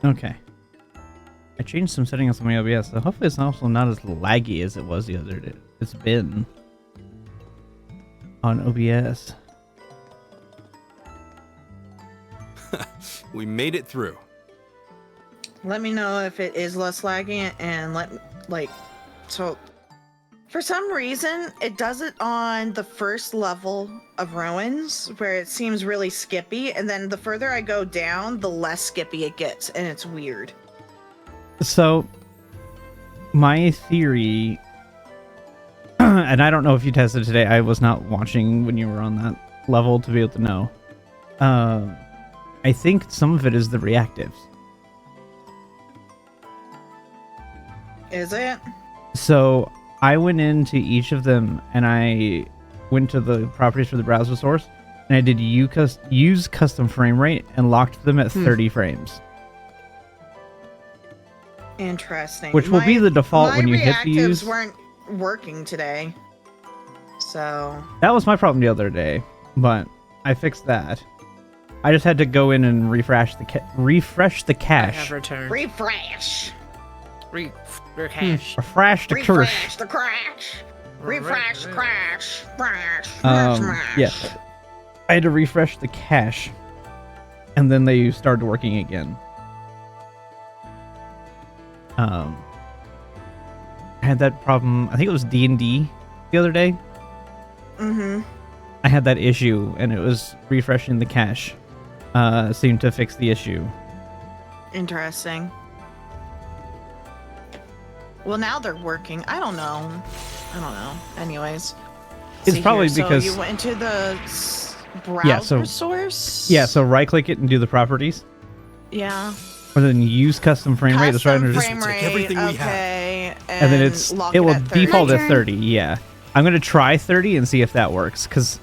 Okay. I changed some settings on my OBS, so hopefully it's also not as laggy as it was the other day. It's been on OBS. We made it through. Let me know if it is less laggy and so for some reason it does it on the first level of ruins where it seems really skippy, and then the further I go down, the less skippy it gets, and it's weird. So, my theory, and I don't know if you tested today, I was not watching when you were on that level to be able to know. I think some of it is the reactives. Is it? So, I went into each of them and I went to the properties for the browser source, and I did use custom frame rate and locked them at 30 frames. Interesting. Which will be the default when you hit the use. My reactives weren't working today, so... That was my problem the other day, but I fixed that. I just had to go in and refresh the cache. I have returned. Refresh! Rehash. Refresh the cache. Refresh the crash! Refresh the crash! Crash! Smash! Yeah. I had to refresh the cache, and then they started working again. I had that problem, I think it was D&D the other day. Mm-hmm. I had that issue, and it was refreshing the cache. Seemed to fix the issue. Interesting. Well, now they're working. I don't know. Anyways. It's probably because... So you went into the browser source? Yeah, so right-click it and do the properties. Yeah. And then use custom frame rate. That's right under frame Take rate, everything we okay, and then it will default at 30. 30. Yeah, I'm gonna try 30 and see if that works, because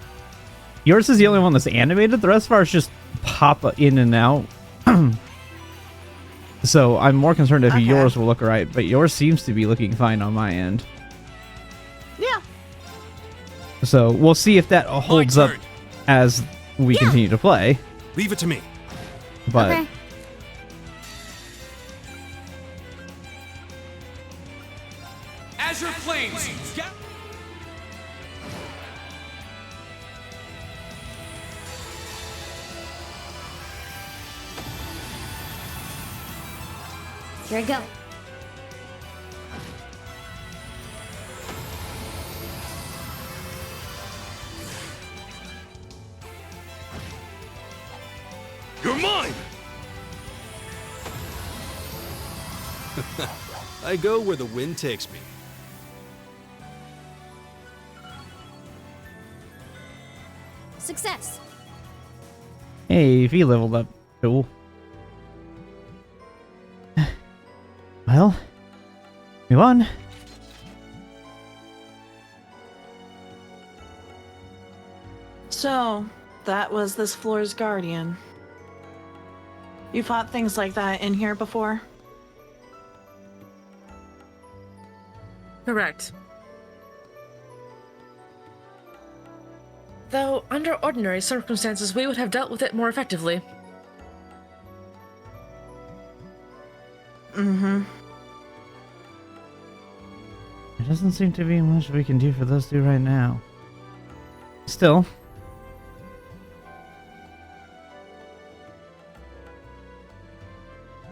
yours is the only one that's animated. The rest of ours just pop in and out. So I'm more concerned if yours will look right, but yours seems to be looking fine on my end. Yeah. So we'll see if that holds up as we continue to play. Leave it to me. But Okay. Azure Plains. Here I go. You're mine! I go where the wind takes me. Success. hey, if he leveled up, cool. Well, we won. So, that was this floor's guardian. You fought things like that in here before? Correct. Though, under ordinary circumstances, we would have dealt with it more effectively. Mm-hmm. There doesn't seem to be much we can do for those two right now. Still.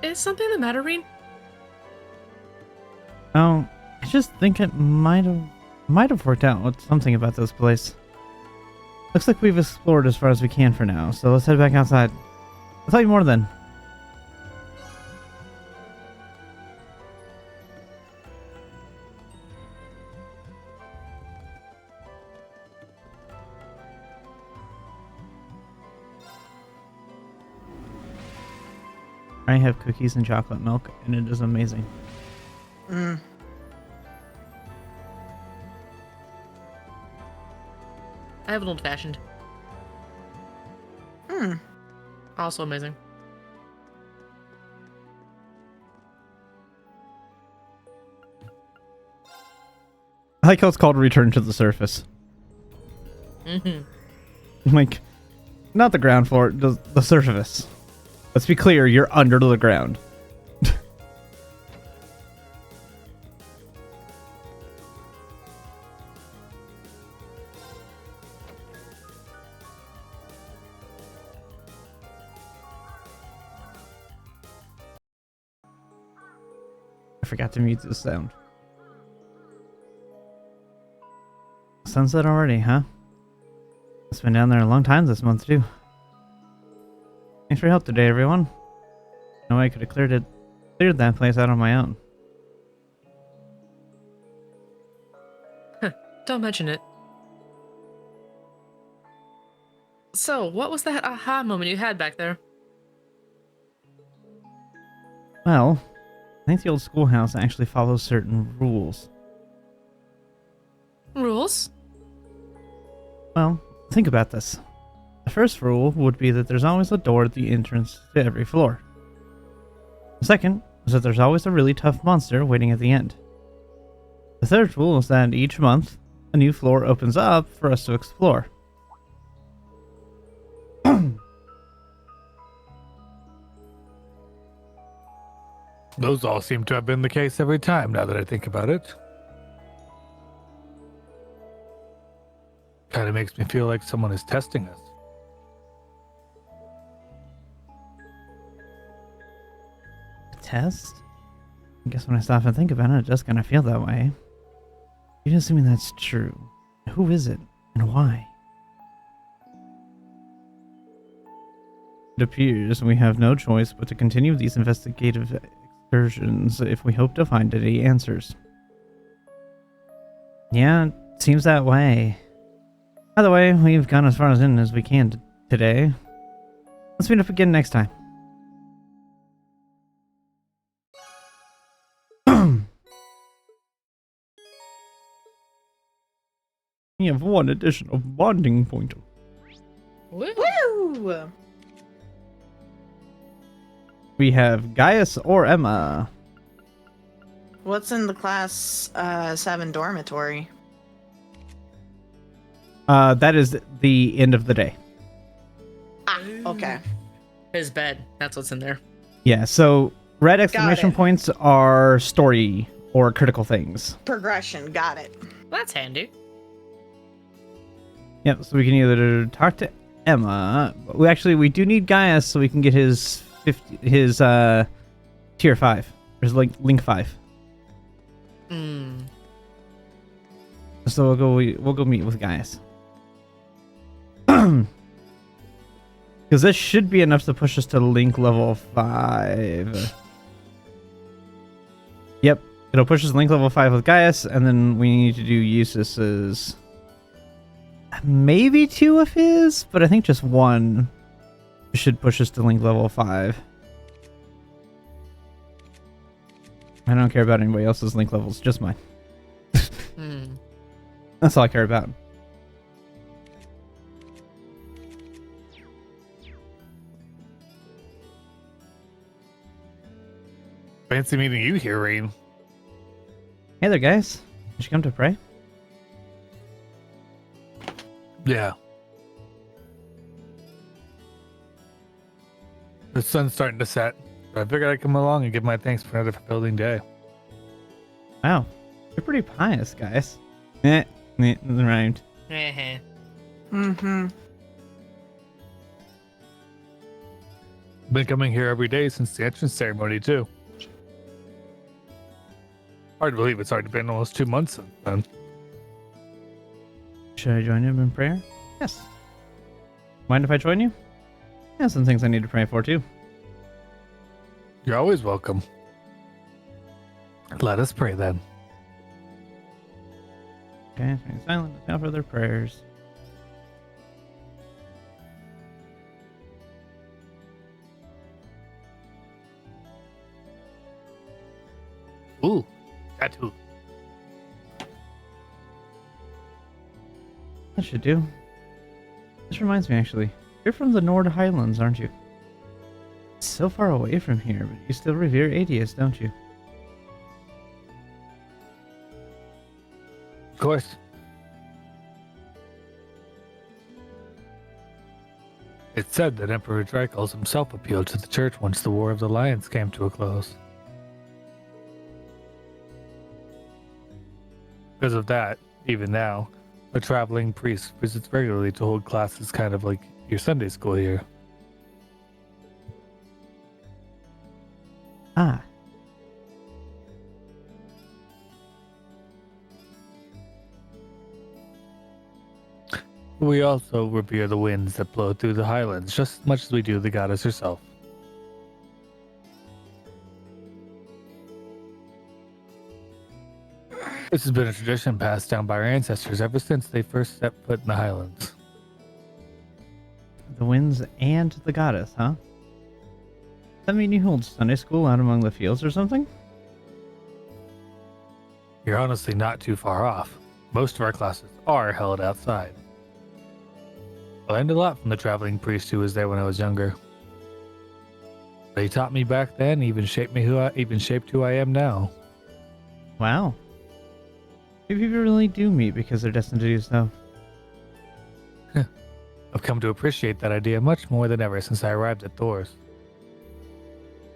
Is something the matter, Reen? Oh, I just think it might have worked out with something about this place. Looks like we've explored as far as we can for now, so let's head back outside. I'll tell you more then. I have cookies and chocolate milk, and it is amazing. Mm. I have an old-fashioned. Hmm. Also amazing. I like how it's called Return to the Surface. Mm-hmm. Like, not the ground floor, the surface. Let's be clear, you're under the ground. forgot to mute this sound. Sunset already, huh? It's been down there a long time this month, too. Thanks for your help today, everyone. No way I could have cleared that place out on my own. Don't mention it. So, what was that aha moment you had back there? Well, I think the old schoolhouse actually follows certain rules. Rules? Well, think about this. The first rule would be that there's always a door at the entrance to every floor. The second is that there's always a really tough monster waiting at the end. The third rule is that each month, a new floor opens up for us to explore. Those all seem to have been the case every time, now that I think about it. Kind of makes me feel like someone is testing us. Test? I guess when I stop and think about it, it does kind of feel that way. Even assuming that's true, who is it and why? It appears we have no choice but to continue these investigative excursions if we hope to find any answers. Yeah, it seems that way. By the way, we've gone as far in as we can today. Let's meet up again next time. We have one additional bonding point. Woo! Woo! We have Gaius or Emma. What's in the class 7 dormitory? That is the end of the day. Ah, okay. His bed. That's what's in there. Yeah, so red exclamation it. points are story or critical things. Progression, got it. That's handy. Yep, so we can either talk to Emma. We do need Gaius so we can get his tier 5. There's like link 5. So we'll go meet with Gaius. Because this should be enough to push us to link level 5. Yep, it'll push us to link level 5 with Gaius, and then we need to do Eustace's. Maybe 2 of his, but I think just 1 should push us to link level 5. I don't care about anybody else's link levels, just mine. That's all I care about. Fancy meeting you here, Rain. Hey there, guys. Did you come to pray? Yeah. The sun's starting to set. So I figured I'd come along and give my thanks for another fulfilling day. Wow. You're pretty pious, guys. Rhymed. Mm-hmm. Been coming here every day since the entrance ceremony, too. Hard to believe it's already been almost 2 months since then. Should I join him in prayer? Yes. Mind if I join you? Yeah, some things I need to pray for, too. You're always welcome. Let us pray then. Okay, staying silent to for their prayers. Ooh, tattoo. That should do. This reminds me, actually. You're from the Nord Highlands, aren't you? It's so far away from here, but you still revere Adius, don't you? Of course. It's said that Emperor Dracos himself appealed to the church once the War of the Lions came to a close. Because of that, even now, a traveling priest visits regularly to hold classes, kind of like your Sunday school here. Ah. We also revere the winds that blow through the highlands just as much as we do the goddess herself. This has been a tradition passed down by our ancestors ever since they first set foot in the highlands. The winds and the goddess, huh? Does that mean you hold Sunday school out among the fields or something? You're honestly not too far off. Most of our classes are held outside. I learned a lot from the traveling priest who was there when I was younger. But he taught me back then, even shaped who I am now. Wow. Maybe people really do meet because they're destined to do so. I've come to appreciate that idea much more than ever since I arrived at Thor's.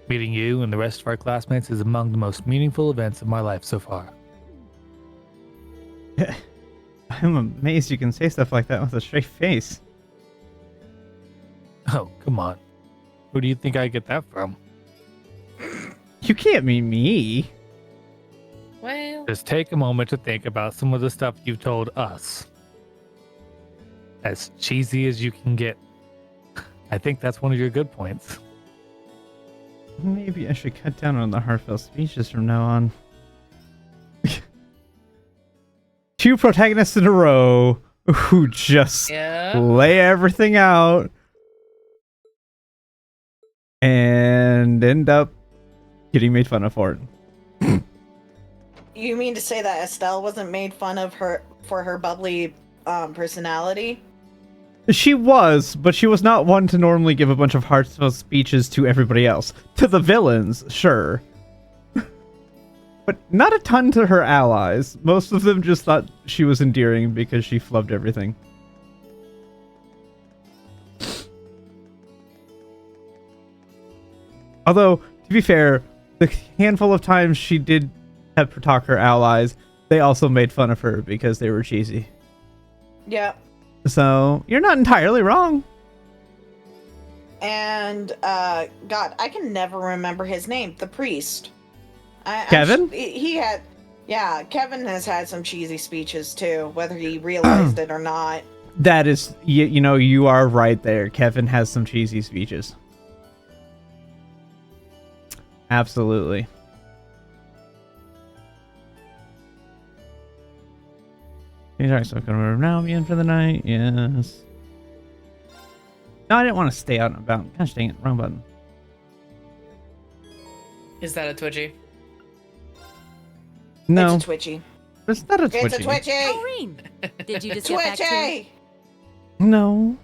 Meeting you and the rest of our classmates is among the most meaningful events of my life so far. I'm amazed you can say stuff like that with a straight face. Oh, come on. Who do you think I get that from? You can't mean me. Well, Just take a moment to think about some of the stuff you've told us. As cheesy as you can get. I think that's one of your good points. Maybe I should cut down on the heartfelt speeches from now on. 2 protagonists in a row who just yeah. lay everything out and end up getting made fun of for it. You mean to say that Estelle wasn't made fun of her for her bubbly personality? She was, but she was not one to normally give a bunch of heartfelt speeches to everybody else. To the villains, sure. But not a ton to her allies. Most of them just thought she was endearing because she flubbed everything. Although, to be fair, the handful of times she did have to talk her allies, they also made fun of her because they were cheesy. Yeah. So, you're not entirely wrong. And, God, I can never remember his name. The priest. Kevin? Kevin has had some cheesy speeches too, whether he realized it or not. That is, you know, you are right there. Kevin has some cheesy speeches. Absolutely. Alright, so I'm gonna now be in for the night. Yes. No, I didn't want to stay out and about. Gosh dang it, wrong button. Is that a Twitchy? No, It's a Twitchy. it's not a Twitchy. It's a Twitchy! Irene, did you just get back to? Twitchy! No,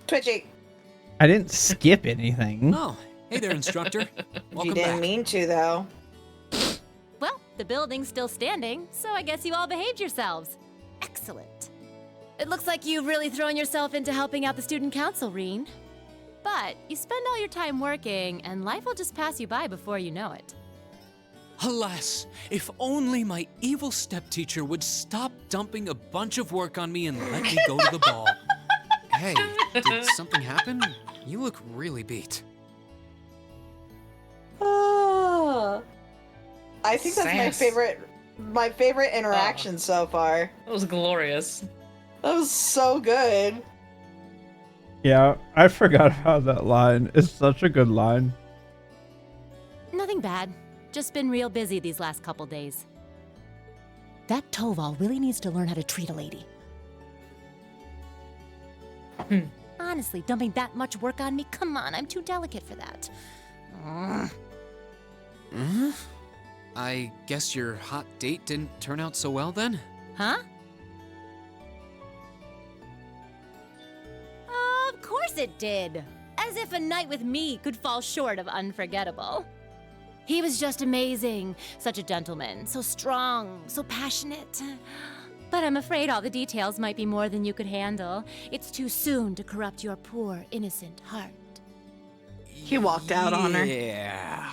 Twitchy! I didn't skip anything. Oh, hey there, instructor. Welcome You didn't back. mean to, though. Well, the building's still standing, so I guess you all behaved yourselves. Excellent. It looks like you've really thrown yourself into helping out the student council, Reen. But you spend all your time working, and life will just pass you by before you know it. Alas, if only my evil stepteacher would stop dumping a bunch of work on me and let me go to the ball. Hey, did something happen? You look really beat. I think that's Sass. my favorite interaction so far. That was glorious. That was so good. Yeah, I forgot about that line. It's such a good line. Nothing bad. Just been real busy these last couple days. That Toval really needs to learn how to treat a lady. Honestly, dumping that much work on me? Come on, I'm too delicate for that. I guess your hot date didn't turn out so well then? Huh? Of course it did. As if a night with me could fall short of unforgettable. He was just amazing. Such a gentleman. So strong. So passionate. But I'm afraid all the details might be more than you could handle. It's too soon to corrupt your poor, innocent heart. He walked out on her. Yeah.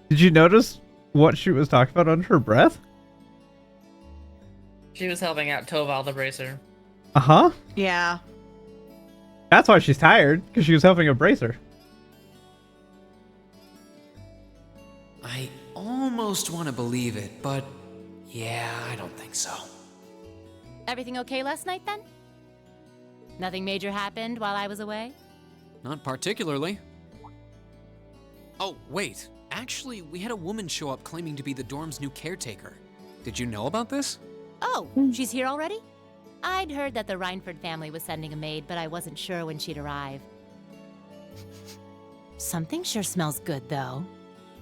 Did you notice what she was talking about under her breath? She was helping out Toval the Bracer. Uh-huh. Yeah. That's why she's tired, because she was helping a bracer. I almost want to believe it, but yeah, I don't think so. Everything okay last night then? Nothing major happened while I was away? Not particularly. Oh, wait. Actually, we had a woman show up claiming to be the dorm's new caretaker. Did you know about this? Oh, she's here already? I'd heard that the Reinford family was sending a maid, but I wasn't sure when she'd arrive. Something sure smells good, though.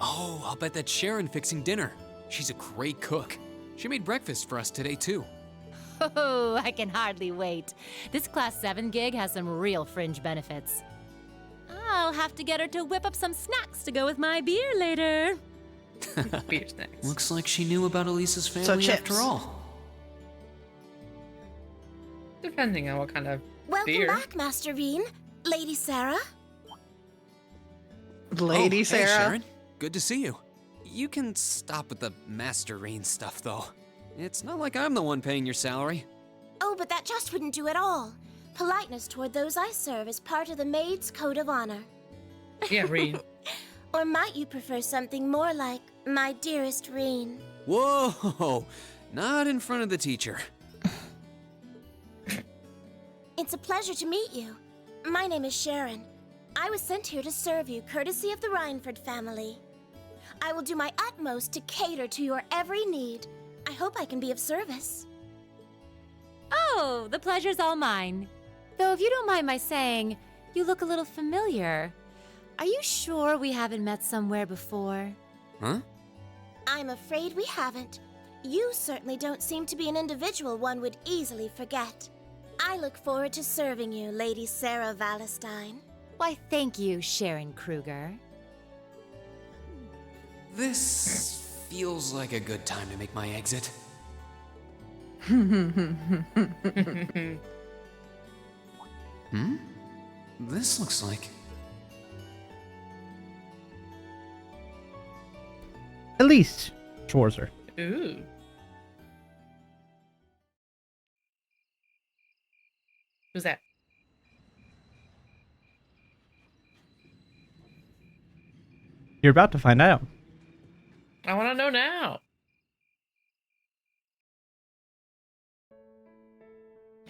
Oh, I'll bet that's Sharon fixing dinner. She's a great cook. She made breakfast for us today, too. Oh, I can hardly wait. This Class 7 gig has some real fringe benefits. I'll have to get her to whip up some snacks to go with my beer later. Beer snacks. Looks like she knew about Elisa's family chips. after all. Depending on what kind of Welcome beer. back, Master Reen. Lady Sarah. Lady Hey, Sarah. Sharon. Good to see you. You can stop with the Master Rain stuff, though. It's not like I'm the one paying your salary. Oh, but that just wouldn't do at all. Politeness toward those I serve is part of the maid's code of honor. Yeah, Reen. Or might you prefer something more like, my dearest Reen? Whoa! Not in front of the teacher. It's a pleasure to meet you. My name is Sharon. I was sent here to serve you, courtesy of the Reinford family. I will do my utmost to cater to your every need. I hope I can be of service. Oh, the pleasure's all mine. Though if you don't mind my saying, you look a little familiar. Are you sure we haven't met somewhere before? Huh? I'm afraid we haven't. You certainly don't seem to be an individual one would easily forget. I look forward to serving you, Lady Sarah Valestine. Why, thank you, Sharon Kruger. This feels like a good time to make my exit. This looks like... At least Schwarzer. Ooh. Who's that? You're about to find out. I want to know now.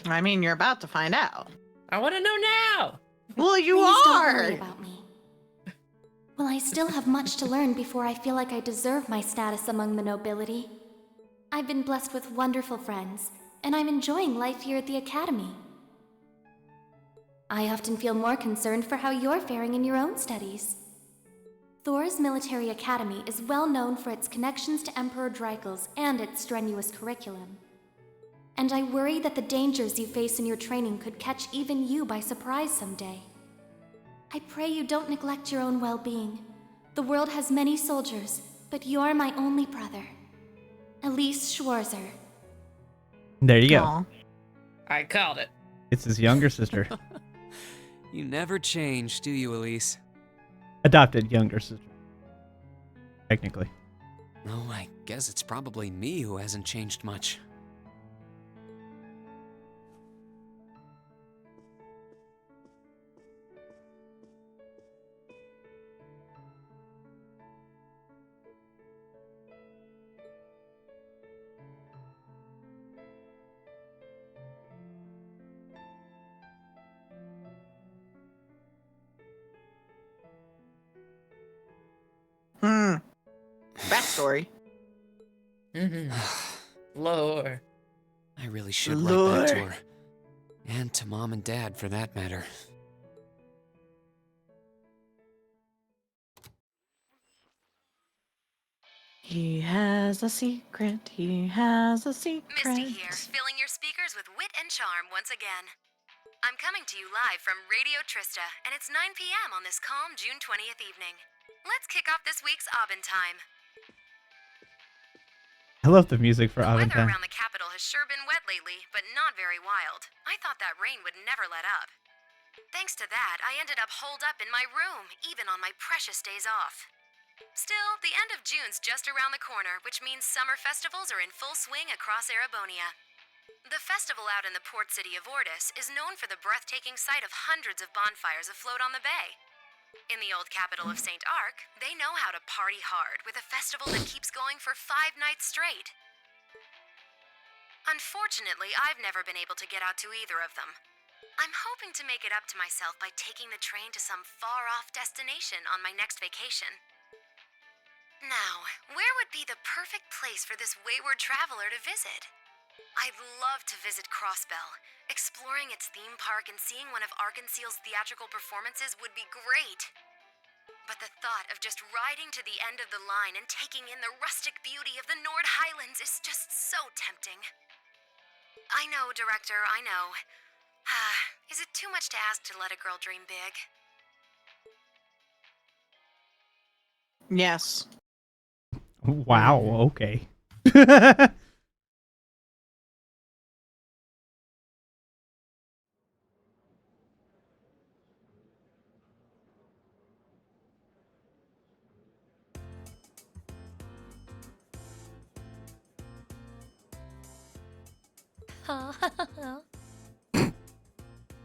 I mean, you're about to find out. I want to know now. Well, you Please don't are. worry about me. Well, I still have much to learn before I feel like I deserve my status among the nobility. I've been blessed with wonderful friends, and I'm enjoying life here at the Academy. I often feel more concerned for how you're faring in your own studies. Thor's military academy is well known for its connections to Emperor Dreikel's and its strenuous curriculum. And I worry that the dangers you face in your training could catch even you by surprise someday. I pray you don't neglect your own well-being. The world has many soldiers, but you're my only brother. Elise Schwarzer. There you go. Aw. I called it. It's his younger sister. You never change, do you, Elise? Adopted younger sister. Technically. Oh, I guess it's probably me who hasn't changed much. Backstory. Lore. I really should write back to her. And to Mom and Dad, for that matter. He has a secret. He has a secret. Misty here, filling your speakers with wit and charm once again. I'm coming to you live from Radio Trista, and it's 9 p.m. on this calm June 20th evening. Let's kick off this week's Aubin time. I love the music for The weather Aventine. around the capital has sure been wet lately, but not very wild. I thought that rain would never let up. Thanks to that, I ended up holed up in my room, even on my precious days off. Still, the end of June's just around the corner, which means summer festivals are in full swing across Erebonia. The festival out in the port city of Ordis is known for the breathtaking sight of hundreds of bonfires afloat on the bay. In the old capital of St. Arc, they know how to party hard with a festival that keeps going for 5 nights straight. Unfortunately, I've never been able to get out to either of them. I'm hoping to make it up to myself by taking the train to some far-off destination on my next vacation. Now, where would be the perfect place for this wayward traveler to visit? I'd love to visit Crossbell. Exploring its theme park and seeing one of Arkansas's theatrical performances would be great. But the thought of just riding to the end of the line and taking in the rustic beauty of the Nord Highlands is just so tempting. I know, Director, I know. Is it too much to ask to let a girl dream big? Yes. Wow, okay.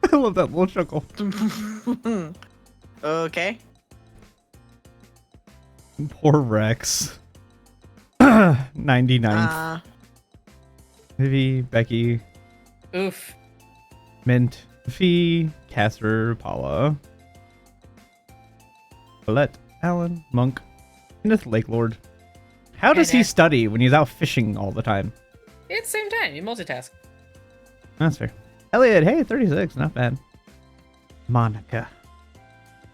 I love that little chuckle. Okay. Poor Rex. 99th. Vivi, Becky, Oof. Mint, Fee, Casper, Paula, Colette, Alan, Monk, Kenneth Lakelord. How does he study when he's out fishing all the time? It's the same time. You multitask. That's fair. Elliot, hey, 36, not bad. Monica.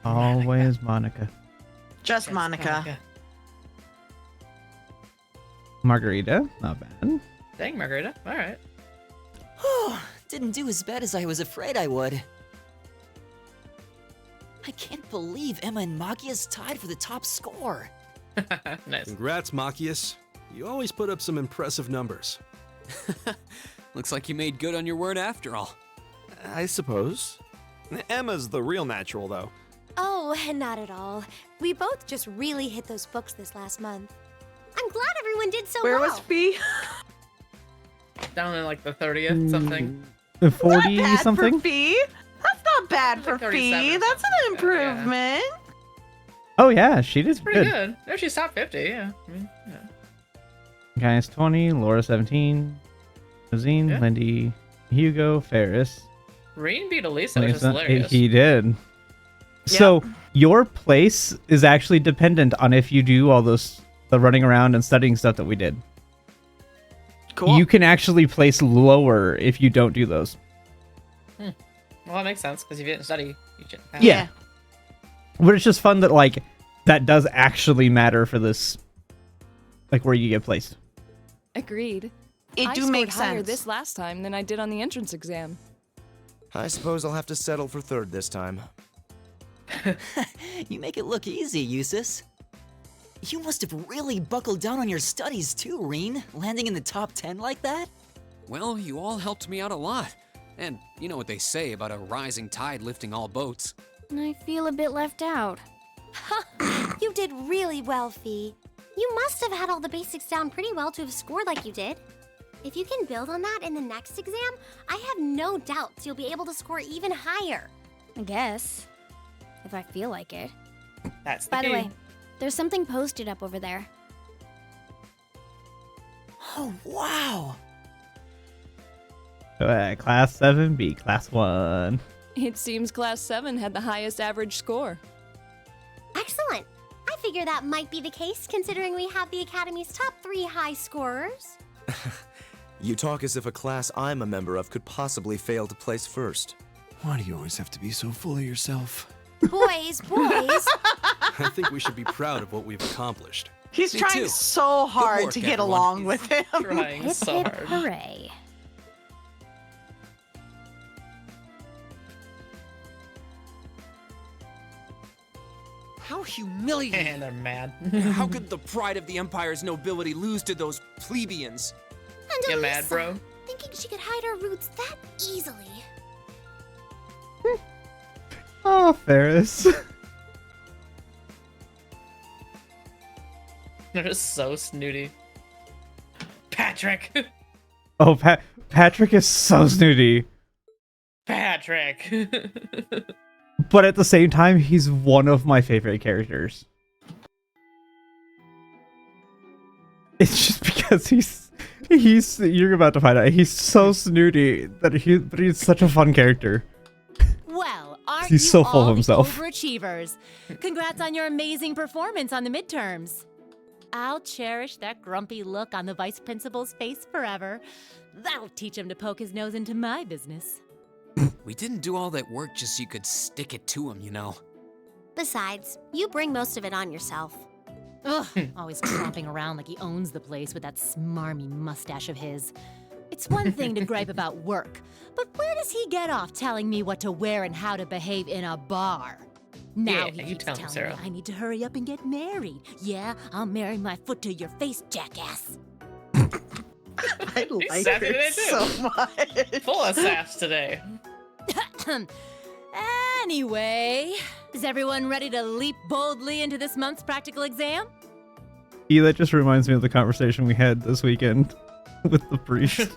Always Monica. Just Monica. Margarita, not bad. Dang, Margarita. All right. Didn't do as bad as I was afraid I would. I can't believe Emma and Magius tied for the top score. Nice. Congrats, Machias. You always put up some impressive numbers. Looks like you made good on your word after all. I suppose. Emma's the real natural, though. Oh, not at all. We both just really hit those books this last month. I'm glad everyone did so Where well. was Fee? Down in like the 30th something. The 40 Not bad something? for Fee. That's not bad for Like 37 Fee. or That's an something like that, yeah. improvement. Oh yeah, she did Pretty good. good. No, she's top 50, yeah. I mean, yeah. Guys 20, Laura 17, Rosine, Yeah. Lindy, Hugo, Ferris. Reen beat Elisa, which is Lisa. hilarious. He did. So your place is actually dependent on if you do all those the running around and studying stuff that we did. Cool. You can actually place lower if you don't do those. Well, that makes sense, because if you didn't study, you shouldn't have. Yeah. But it's just fun that like that does actually matter for this, like where you get placed. Agreed. It I do scored make higher sense. this last time than I did on the entrance exam. I suppose I'll have to settle for third this time. You make it look easy, Eustace. You must have really buckled down on your studies too, Reen, landing in the top 10 like that? Well, you all helped me out a lot. And you know what they say about a rising tide lifting all boats. I feel a bit left out. You did really well, Fee. You must have had all the basics down pretty well to have scored like you did. If you can build on that in the next exam, I have no doubts you'll be able to score even higher. I guess. If I feel like it. That's the By the key. way, there's something posted up over there. Oh, wow! Class 7 beat Class 1. It seems Class 7 had the highest average score. Excellent. I figure that might be the case considering we have the Academy's top 3 high scorers. You talk as if a class I'm a member of could possibly fail to place first. Why do you always have to be so full of yourself? Boys, boys. I think we should be proud of what we've accomplished. He's Me trying too. so hard work, to get everyone. along with him. Trying Hip so hip hard. hooray. How humiliating! And they're mad. How could the pride of the Empire's nobility lose to those plebeians? And Get Elisa, mad, bro. thinking she could hide her roots that easily. Oh, Ferris. They're just so snooty. Patrick! Oh, Patrick is so snooty. Patrick! But at the same time, he's one of my favorite characters. It's just because he's You're about to find out. He's so snooty but he's such a fun character. Well, aren't He's you so full all of himself. the overachievers? Congrats on your amazing performance on the midterms. I'll cherish that grumpy look on the vice principal's face forever. That'll teach him to poke his nose into my business. We didn't do all that work just so you could stick it to him, you know. Besides, you bring most of it on yourself. Ugh, always tromping around like he owns the place with that smarmy mustache of his. It's one thing to gripe about work, but where does he get off telling me what to wear and how to behave in a bar? Now he keeps telling me I need to hurry up and get married. Yeah, I'll marry my foot to your face, jackass. I like her so much. Full of sass today. Anyway, is everyone ready to leap boldly into this month's practical exam? That just reminds me of the conversation we had this weekend with the priest.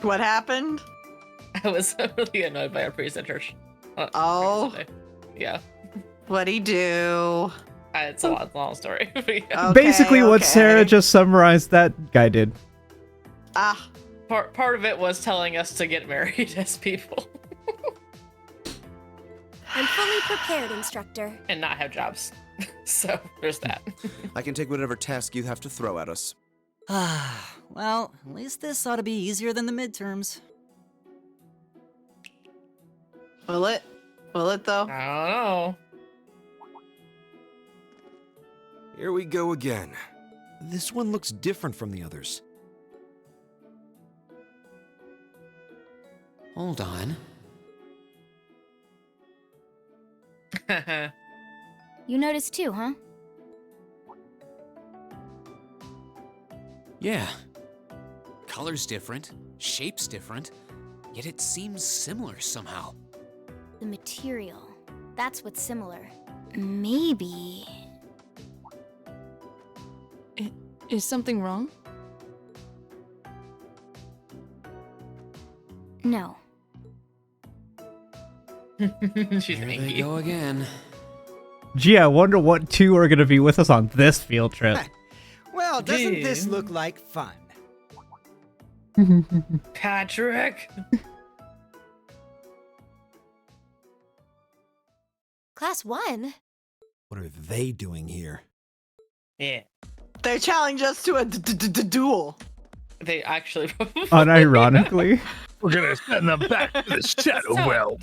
What happened? I was really annoyed by our priest at church. Oh. Yeah. What'd he do? It's a long story. Yeah. Basically, what Sarah just summarized, that guy did. Ah. Part of it was telling us to get married as people. I'm fully prepared, instructor. And not have jobs. So, there's that. I can take whatever task you have to throw at us. Well, at least this ought to be easier than the midterms. Will it? Will it, though? I don't know. Here we go again. This one looks different from the others. Hold on. You noticed too, huh? Yeah. Color's different, shape's different, yet it seems similar somehow. The material. That's what's similar. Maybe... Is something wrong? No. She's Here angry. they go again. Gee, I wonder what two are going to be with us on this field trip. Well, doesn't this look like fun? Patrick! Class 1? What are they doing here? Yeah. They challenge us to a duel. They actually... Unironically. We're gonna send them back to the shadow realm.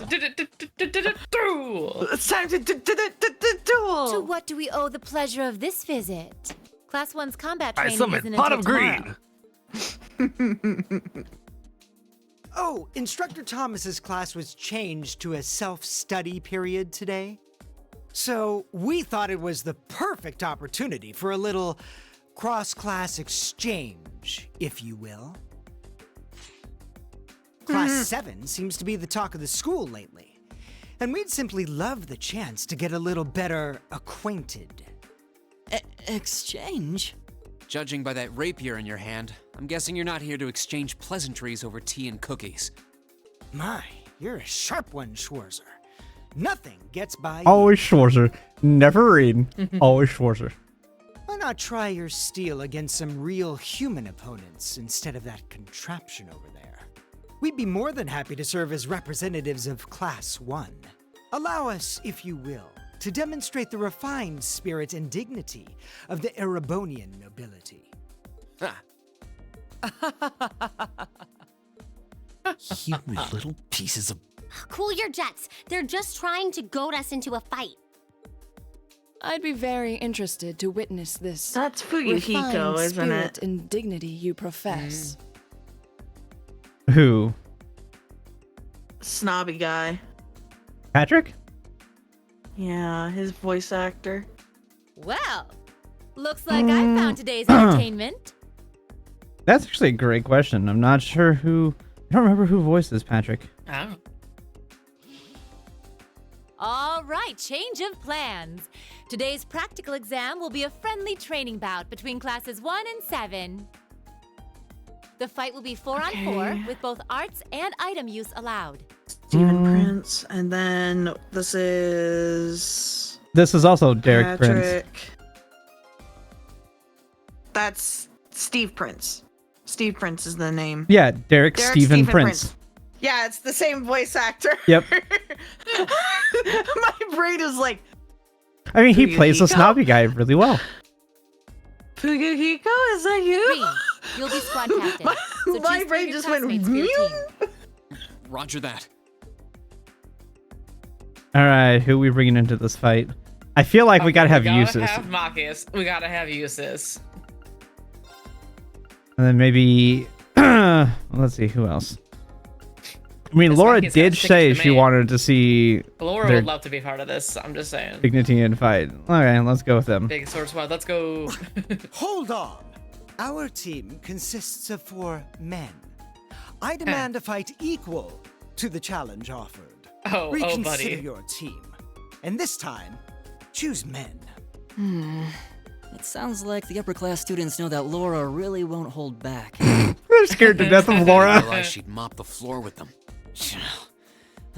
It's time to duel. To what do we owe the pleasure of this visit? Class 1's combat I training summon isn't pot until of tomorrow. greed. Oh, Instructor Thomas's class was changed to a self-study period today. So we thought it was the perfect opportunity for a little cross-class exchange, if you will. Class 7 seems to be the talk of the school lately, and we'd simply love the chance to get a little better acquainted. Exchange? Judging by that rapier in your hand, I'm guessing you're not here to exchange pleasantries over tea and cookies. My, you're a sharp one, Schwarzer. Nothing gets by you. Always Schwarzer. Never Reed. Always Schwarzer. Why not try your steel against some real human opponents instead of that contraption over there? We'd be more than happy to serve as representatives of Class 1. Allow us, if you will, to demonstrate the refined spirit and dignity of the Erebonian nobility. You little pieces of... Cool your jets. They're just trying to goad us into a fight. I'd be very interested to witness this. That's Fuyuhiko, refined isn't spirit it? and dignity you profess. Who? Snobby guy. Patrick? Yeah, his voice actor. Well, looks like I found today's entertainment. That's actually a great question. I'm not sure who... I don't remember who voices Patrick. Oh. All right, change of plans. Today's practical exam will be a friendly training bout between classes 1 and 7. The fight will be 4 on 4 with both arts and item use allowed. Steven Prince, and then this is... This is also Derek Patrick. Prince. That's Steve Prince. Steve Prince is the name. Yeah, Derek Stephen Prince. Yeah, it's the same voice actor. Yep. My brain is like, I mean, he plays the snobby guy really well. Pugahiko, is that you? Green, you'll be squad captain. So My choose brain your just went, classmates for your team. Roger that. All right, who are we bringing into this fight? I feel like we gotta have uses. We gotta have Marcus. We gotta have uses. And then maybe, let's see, who else? I mean, This Laura Marcus gotta did stick say to she me. wanted to see Laura their would love to be part of this. I'm just saying. dignity in fight. Okay, let's go with them. Big sword squad. Let's go. Hold on. Our team consists of 4 men. I demand a fight equal to the challenge offered. Oh, Reconsider buddy. your team. And this time, choose men. It sounds like the upper class students know that Laura really won't hold back. They're scared to death of I Laura. realized she'd mop the floor with them.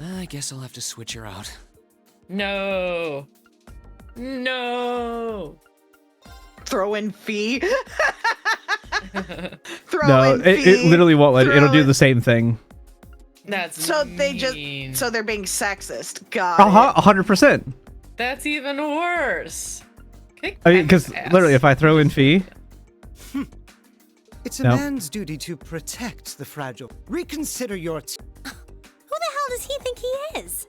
I guess I'll have to switch her out. No. No. Throw in fee. Throw No, in it fee. literally won't let. It'll Throw do in- the same thing. That's So they mean. just, so they're being sexist. God. 100%. That's even worse. Kick I mean, because Patrick's ass. literally, if I throw in fee, It's a No. man's duty to protect the fragile. Reconsider your team. Who the hell does he think he is?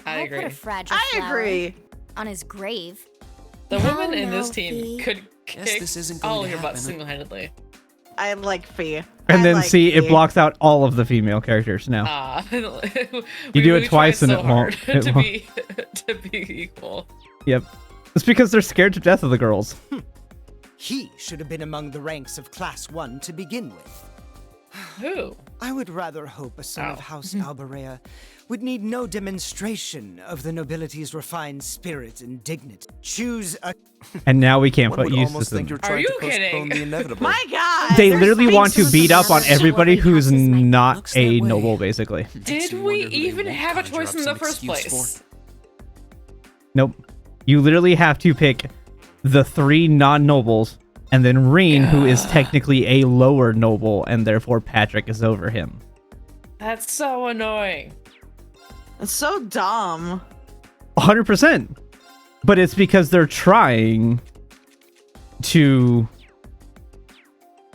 I Won't agree. Put a fragile I flower agree. on his grave. The Hell women in this no, team Fee. could Guess kick this isn't going all to of your butts happen. single-handedly. I like fee. and I then like see, it fee. blocks out all of the female characters now. You do it twice and it won't- it to won't. be to be equal. Yep. It's because they're scared to death of the girls. He should have been among the ranks of Class 1 to begin with. Who? I would rather hope a son of Oh. House Alberea would need no demonstration of the nobility's refined spirit and dignity. Choose a... And now we can't One put would uses almost in think them. you're trying you to postpone kidding? the inevitable. My God. They there's literally want to space beat up on for everybody who's not Looks that a way. noble, basically. Did me we wonder who they even won't have a conjure choice up in the some first excuse place? Nope. You literally have to pick the 3 non-nobles, and then Reen, who is technically a lower noble, and therefore Patrick is over him. That's so annoying. It's so dumb. 100%. But it's because they're trying to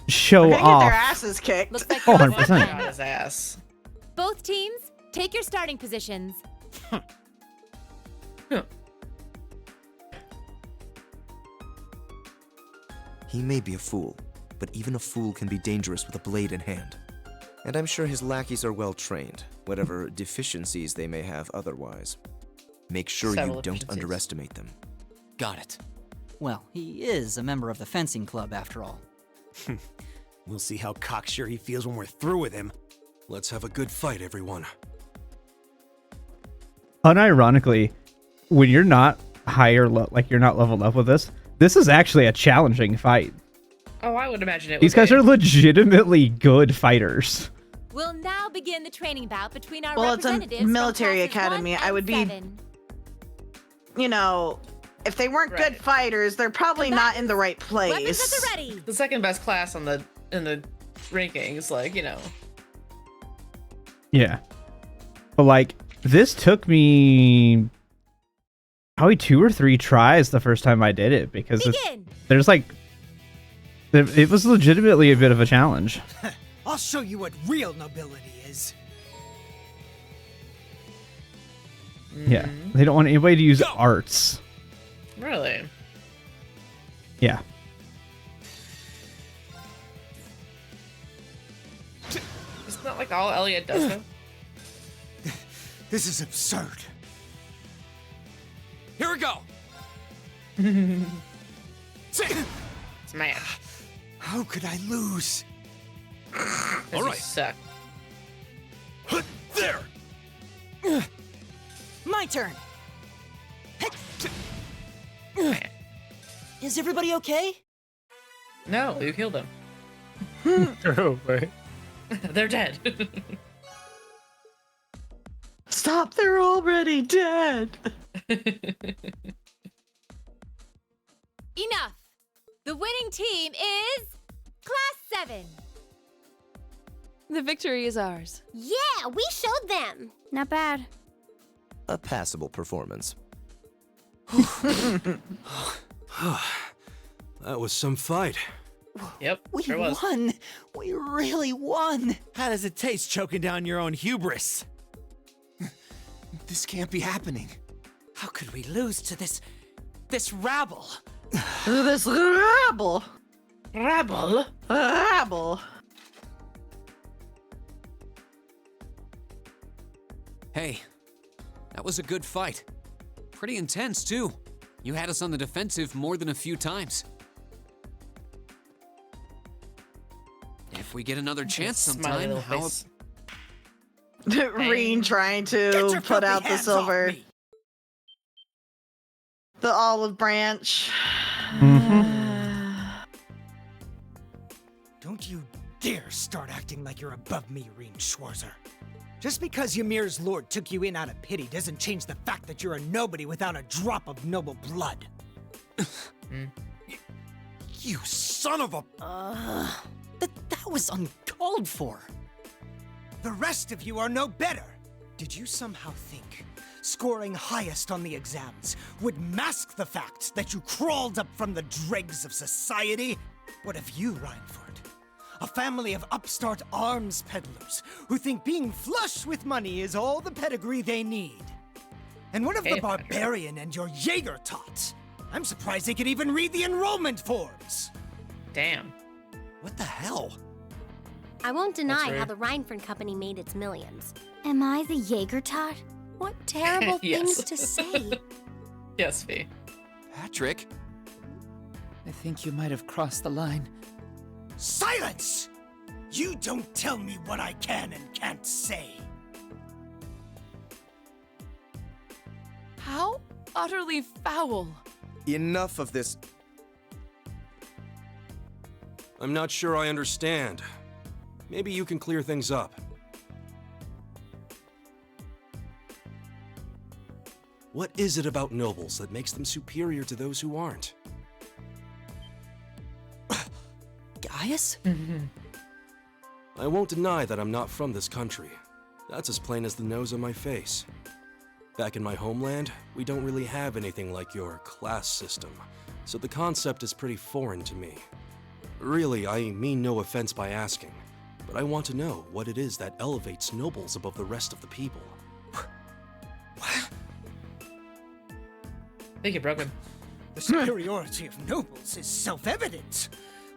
show They're gonna get off. their asses kicked. Looks like Oh, you're 100%. On his ass. Both teams, take your starting positions. He may be a fool, but even a fool can be dangerous with a blade in hand. And I'm sure his lackeys are well trained, whatever deficiencies they may have otherwise. Make sure Several you don't deficiencies. underestimate them. Got it. Well, he is a member of the fencing club after all. We'll see how cocksure he feels when we're through with him. Let's have a good fight, everyone. Unironically, when you're not higher, like you're not leveled up with this is actually a challenging fight. Oh, I would imagine it. These guys are legitimately good fighters. We'll now begin the training bout between our Well, it's a representatives from military classes academy. 1 I and would be- 7. You know, if they weren't good Right. fighters, they're probably not in the right Weapons at place. the ready. The second best class in the rankings, like, you know. Yeah. But like, this took me probably 2 or 3 tries the first time I did it, because Begin. there's like, it was legitimately a bit of a challenge. I'll show you what real nobility is. Yeah. They don't want anybody to use arts. Really? Yeah. It's not like all Elliot does, though. This is absurd. Here we go. Smash. How could I lose? All right. Suck. There! My turn. Is everybody okay? No, you killed them. True, right? They're dead. Stop, they're already dead. Enough. The winning team is Class 7. The victory is ours. Yeah, we showed them. Not bad. A passable performance. That was some fight. Yep, We sure was. won! We really won! How does it taste choking down your own hubris? This can't be happening. How could we lose to this rabble? This rabble. Rabble? Rabble. Hey, that was a good fight. Pretty intense, too. You had us on the defensive more than a few times. If we get another chance Smiley sometime, little how... face. Reen trying Get to your put filthy out the hands silver. off me. The olive branch. Don't you dare start acting like you're above me, Reen Schwarzer. Just because Ymir's lord took you in out of pity doesn't change the fact that you're a nobody without a drop of noble blood. You son of a... That was uncalled for. The rest of you are no better. Did you somehow think scoring highest on the exams would mask the fact that you crawled up from the dregs of society? What of you, Reinford? A family of upstart arms peddlers who think being flush with money is all the pedigree they need. And what of the barbarian and your Jaeger tot? I'm surprised they could even read the enrollment forms. Damn. What the hell? I won't deny rude. how the Reinford Company made its millions. Am I the Jaeger tot? What terrible Yes. things to say. Yes, V. Patrick? I think you might have crossed the line. Silence! You don't tell me what I can and can't say. How utterly foul. Enough of this. I'm not sure I understand. Maybe you can clear things up. What is it about nobles that makes them superior to those who aren't? Gaius? I won't deny that I'm not from this country. That's as plain as the nose on my face. Back in my homeland, we don't really have anything like your class system, so the concept is pretty foreign to me. Really, I mean no offense by asking, but I want to know what it is that elevates nobles above the rest of the people. Think you broke him. The superiority of nobles is self-evident.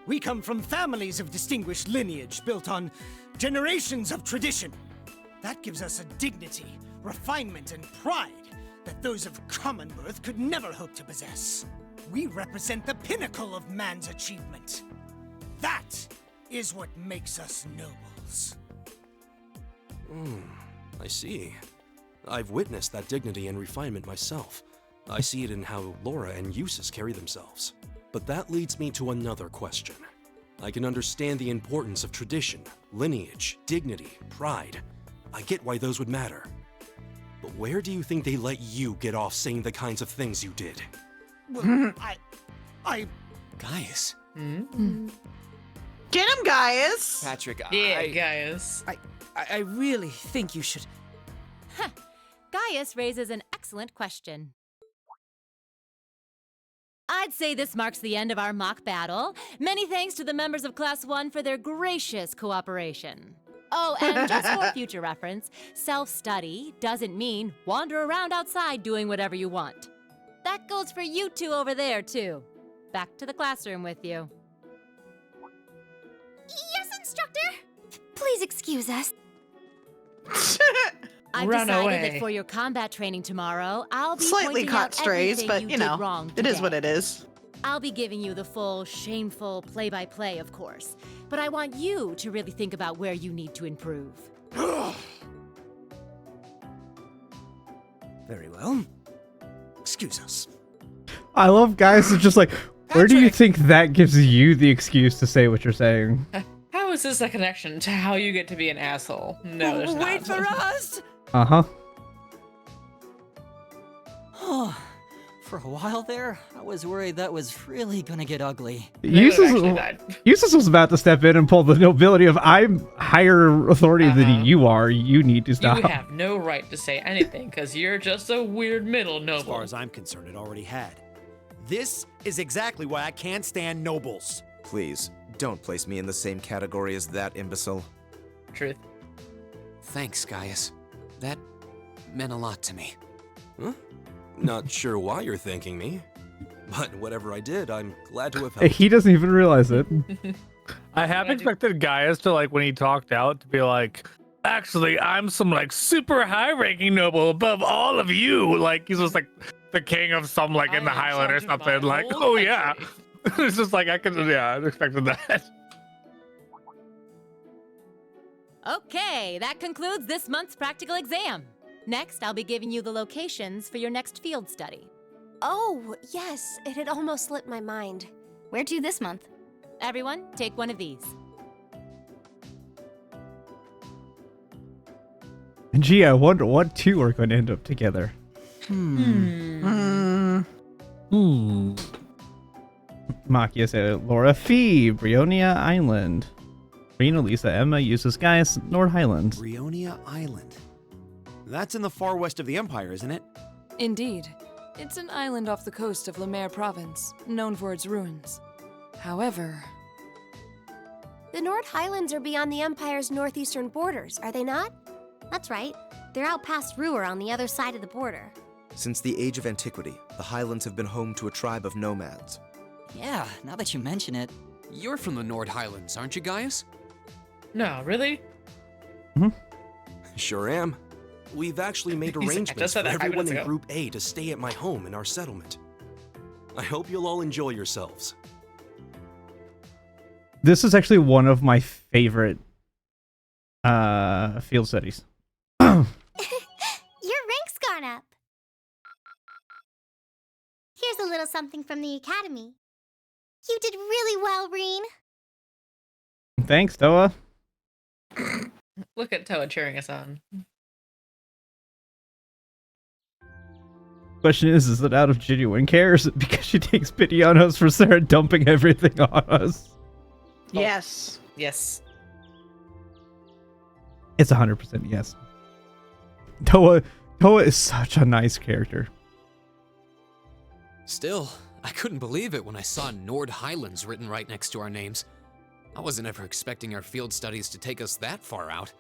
We come from families of distinguished lineage built on generations of tradition. That gives us a dignity, refinement, and pride that those of common birth could never hope to possess. We represent the pinnacle of man's achievement. That is what makes us nobles. I see. I've witnessed that dignity and refinement myself. I see it in how Laura and Eustace carry themselves. But that leads me to another question. I can understand the importance of tradition, lineage, dignity, pride. I get why those would matter. But where do you think they let you get off saying the kinds of things you did? Well, Gaius? Get him, Gaius! Patrick, Yeah, Gaius. I really think you should... Gaius raises an excellent question. I'd say this marks the end of our mock battle. Many thanks to the members of Class 1 for their gracious cooperation. Oh, and just for future reference, self-study doesn't mean wander around outside doing whatever you want. That goes for you two over there, too. Back to the classroom with you. Yes, instructor! Please excuse us. I've Run decided away. that for your combat training tomorrow, I'll be Slightly pointing caught out strays, everything but you you did know, wrong it is today. what it is. I'll be giving you the full, shameful play-by-play, of course. But I want you to really think about where you need to improve. Very well. Excuse us. I love guys who just like, where do you think that gives you the excuse to say what you're saying? How is this a connection to how you get to be an asshole? No, there's not. Wait for us! Uh-huh. Oh, For a while there, I was worried that was really gonna get ugly. Eustace was about to step in and pull the nobility of I'm higher authority than you are. You need to stop. You have no right to say anything because you're just a weird middle noble. As far as I'm concerned, it already had. This is exactly why I can't stand nobles. Please, don't place me in the same category as that imbecile. Truth. Thanks, Gaius. That meant a lot to me. Huh? Not sure why you're thanking me, but whatever I did, I'm glad to have helped. He doesn't even realize it. I have expected Gaius to, like, when he talked out, to be like, actually, I'm some, like, super high-ranking noble above all of you. Like, he's just, like, the king of some, like, in the Highland or something. Like, oh, yeah. It's just like, I expected that. Okay, that concludes this month's practical exam. Next, I'll be giving you the locations for your next field study. Oh, yes, it had almost slipped my mind. Where to this month? Everyone, take one of these. And gee, I wonder what two are going to end up together. Makia said Laura Fee, Brionia Island. Rena, Lisa, Emma, Eustace, Gaius, Nord Highlands. Brionia Island. That's in the far west of the Empire, isn't it? Indeed. It's an island off the coast of Lemaire Province, known for its ruins. However... The Nord Highlands are beyond the Empire's northeastern borders, are they not? That's right. They're out past Ruhr on the other side of the border. Since the age of antiquity, the Highlands have been home to a tribe of nomads. Yeah, now that you mention it. You're from the Nord Highlands, aren't you, Gaius? No, really? Sure am. We've actually made He's like, I arrangements just said for that 5 everyone minutes in ago. Group A to stay at my home in our settlement. I hope you'll all enjoy yourselves. This is actually one of my favorite field studies. Your rank's gone up. Here's a little something from the Academy. You did really well, Reen. Thanks, Toa. Look at Toa cheering us on. Question is it out of genuine care? Or is it because she takes pity on us for Sarah dumping everything on us? Yes. Yes. It's 100% yes. Toa is such a nice character. Still, I couldn't believe it when I saw Nord Highlands written right next to our names. I wasn't ever expecting our field studies to take us that far out.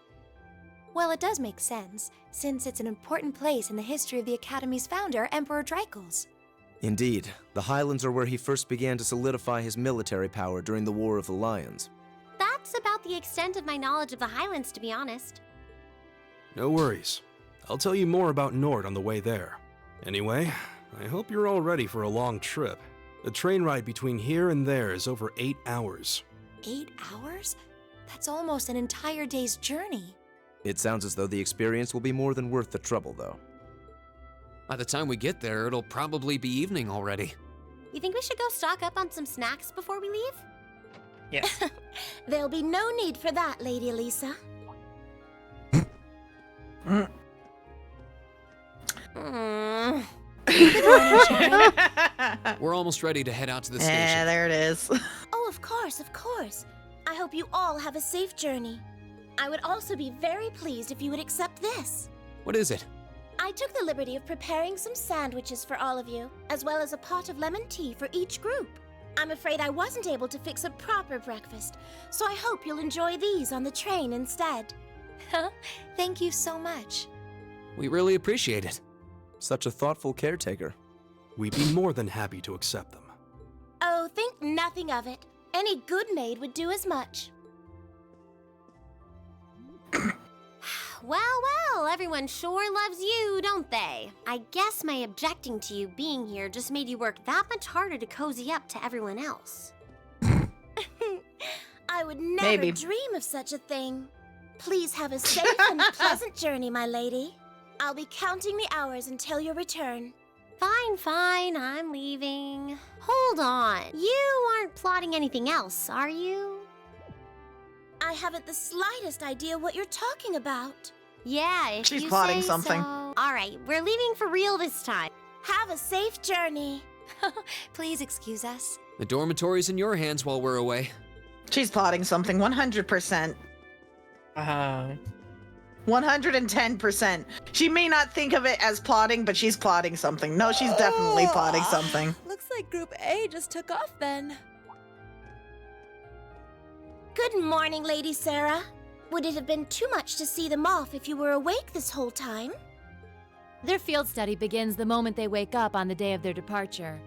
Well, it does make sense, since it's an important place in the history of the Academy's founder, Emperor Dreikels. Indeed, the Highlands are where he first began to solidify his military power during the War of the Lions. That's about the extent of my knowledge of the Highlands, to be honest. No worries. I'll tell you more about Nord on the way there. Anyway, I hope you're all ready for a long trip. The train ride between here and there is over 8 hours. 8 hours? That's almost an entire day's journey. It sounds as though the experience will be more than worth the trouble, though. By the time we get there, it'll probably be evening already. You think we should go stock up on some snacks before we leave? Yes. There'll be no need for that, Lady Elisa. Good morning, Sharon. We're almost ready to head out to the station. Yeah, there it is. Oh, of course, of course. I hope you all have a safe journey. I would also be very pleased if you would accept this. What is it? I took the liberty of preparing some sandwiches for all of you, as well as a pot of lemon tea for each group. I'm afraid I wasn't able to fix a proper breakfast, so I hope you'll enjoy these on the train instead. Thank you so much. We really appreciate it. Such a thoughtful caretaker. We'd be more than happy to accept them. Oh, think nothing of it. Any good maid would do as much. Well, everyone sure loves you, don't they? I guess my objecting to you being here just made you work that much harder to cozy up to everyone else. I would never Maybe. dream of such a thing. Please have a safe and pleasant journey, my lady. I'll be counting the hours until your return. Fine, I'm leaving. Hold on, you aren't plotting anything else, are you? I haven't the slightest idea what you're talking about. Yeah, if She's you plotting say something. so. All right, we're leaving for real this time. Have a safe journey. Please excuse us. The dormitory's in your hands while we're away. She's plotting something 100%. 110%. She may not think of it as plotting, but she's plotting something. No, she's definitely plotting something. Looks like Group A just took off then. Good morning, Lady Sarah. Would it have been too much to see them off if you were awake this whole time? Their field study begins the moment they wake up on the day of their departure.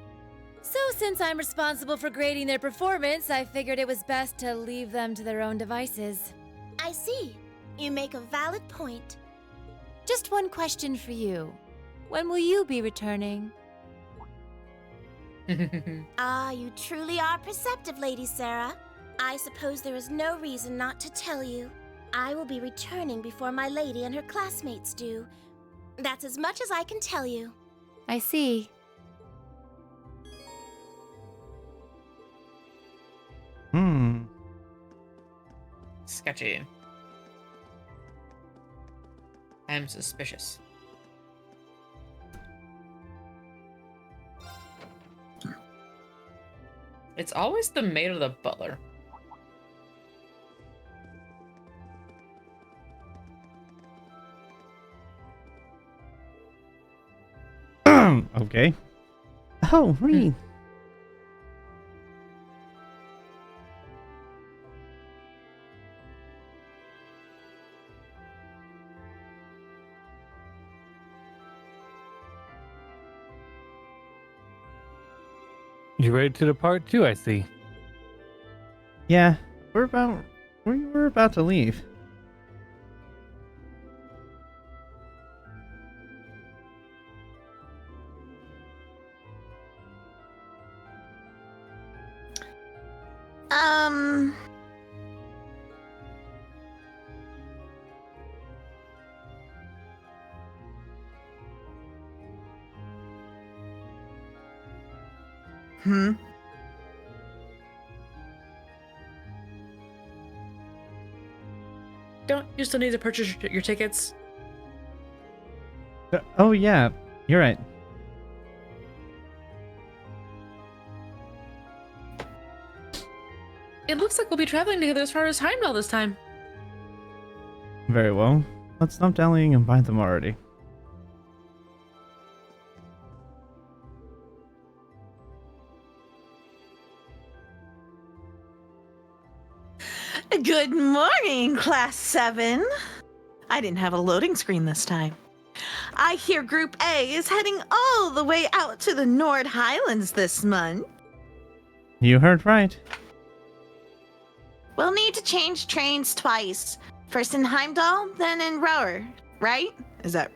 So since I'm responsible for grading their performance, I figured it was best to leave them to their own devices. I see. You make a valid point. Just one question for you. When will you be returning? Ah, you truly are perceptive, Lady Sarah. I suppose there is no reason not to tell you. I will be returning before my lady and her classmates do. That's as much as I can tell you. I see. Sketchy. I'm suspicious. It's always the maid or the butler. Okay. Oh, Reed. You ready to depart too, I see. Yeah, we were about to leave. Don't you still need to purchase your tickets? Oh yeah, you're right. It looks like we'll be traveling together as far as Heimdall this time. Very well. Let's stop dallying and buy them already. Good morning, Class 7. I didn't have a loading screen this time. I hear Group A is heading all the way out to the Nord Highlands this month. You heard right. We'll need to change trains twice. First in Heimdall, then in Roer, right? Is that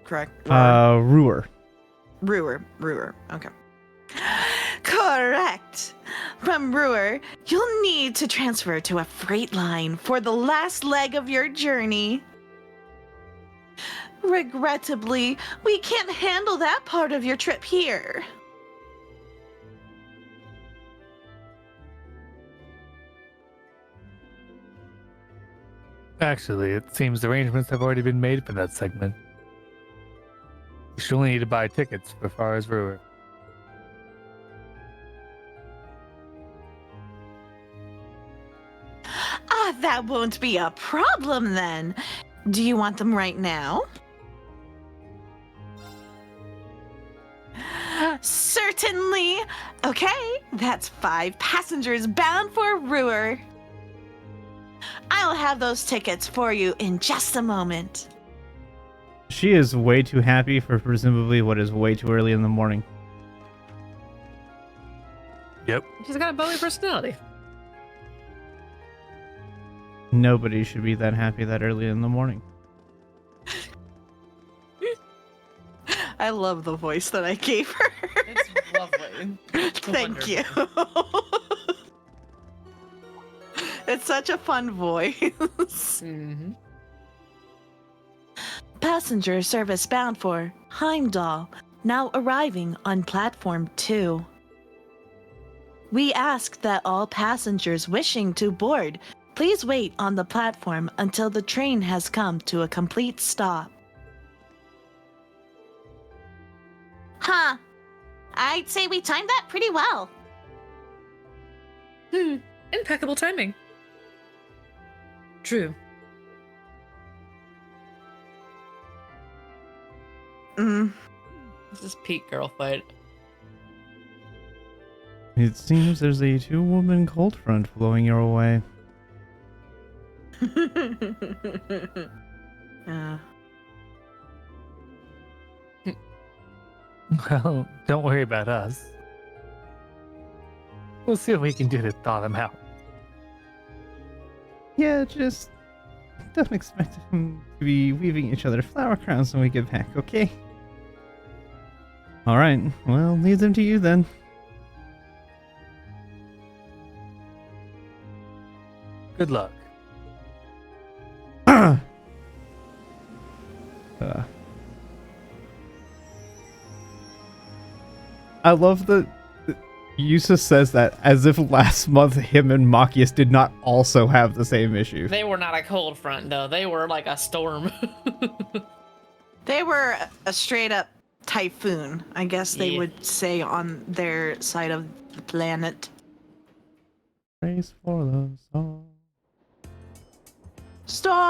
correct? Ruhr. Ruhr. Okay. Correct. From Ruhr, you'll need to transfer to a freight line for the last leg of your journey. Regrettably, we can't handle that part of your trip here. Actually, it seems arrangements have already been made for that segment. You should only need to buy tickets for far as Ruhr. That won't be a problem then. Do you want them right now? Certainly. Okay, that's 5 passengers bound for Ruhr. I'll have those tickets for you in just a moment. She is way too happy for presumably what is way too early in the morning. Yep. She's got a bubbly personality. Nobody should be that happy that early in the morning. I love the voice that I gave her. It's lovely. Thank you. It's such a fun voice. Mm-hmm. Passenger service bound for Heimdall, now arriving on platform 2. We ask that all passengers wishing to board please wait on the platform until the train has come to a complete stop. Huh. I'd say we timed that pretty well. Impeccable timing. True. This is peak girl fight. It seems there's a 2-woman cold front blowing your way. Well, don't worry about us. We'll see what we can do to thaw them out. Yeah, just don't expect them to be weaving each other flower crowns when we get back, okay? Alright, well, leave them to you then. Good luck. I love that Yusa says that as if last month him and Machias did not also have the same issue. They were not a cold front, though. They were like a storm. They were a straight up typhoon, I guess they would say on their side of the planet. Praise for the song. Storm!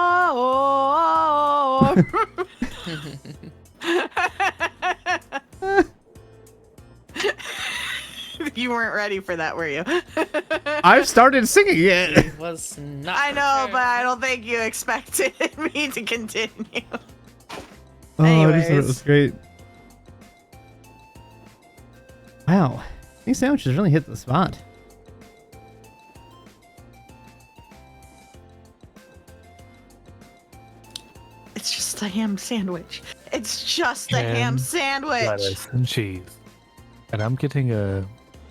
You weren't ready for that, were you? I've started singing it. It was not. I know, but I don't think you expected me to continue. Oh, I just thought it was great. Wow, these sandwiches really hit the spot. It's just a ham sandwich. It's just a ham sandwich. Lettuce and cheese. And I'm getting a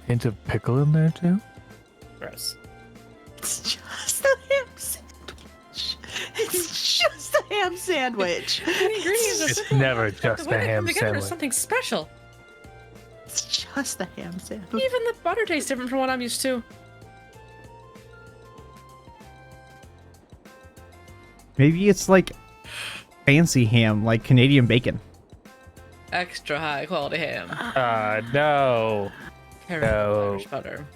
hint of pickle in there too. Gross. It's just a ham sandwich. It's just a ham sandwich. The ingredients are It's never just the way a they ham come together sandwich. is something special. It's just a ham sandwich. Even the butter tastes different from what I'm used to. Maybe it's like fancy ham, like Canadian bacon. Extra high quality ham. No. No. Irish butter.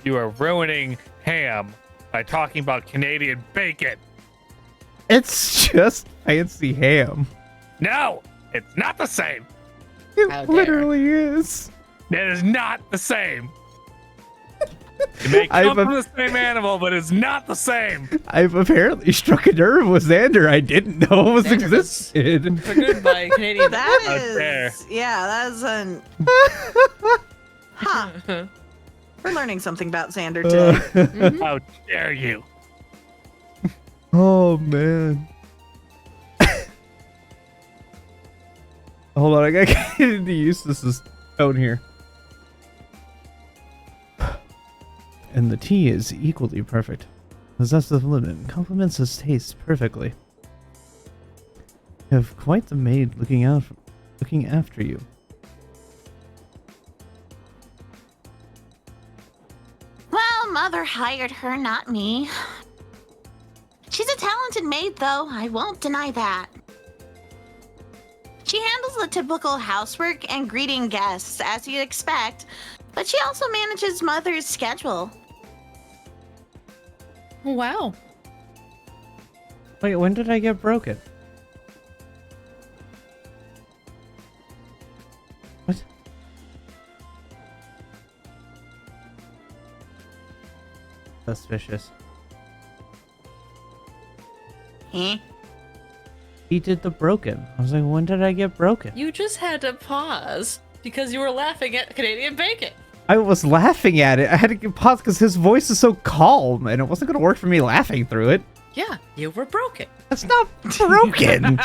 You are ruining ham by talking about Canadian bacon. It's just fancy ham. No, it's not the same. It literally is. It is not the same. It may I've come from the same animal, but it's not the same. I've apparently struck a nerve with Xander I didn't know was existed. Triggered by Canadian. That How is, dare. yeah, that's an. Huh. We're learning something about Xander today. How dare you? Oh man. Hold on, I gotta get into use this tone here. And the tea is equally perfect. Possessive lemon complements his taste perfectly. You have quite the maid looking after you. Well, Mother hired her, not me. She's a talented maid, though. I won't deny that. She handles the typical housework and greeting guests, as you'd expect, but she also manages Mother's schedule. Wow. Wait, when did I get broken? What? Suspicious. Huh? He did the broken. I was like, when did I get broken? You just had to pause because you were laughing at Canadian bacon. I was laughing at it. I had to get pause because his voice is so calm, and it wasn't going to work for me laughing through it. Yeah, you were broken. That's not broken.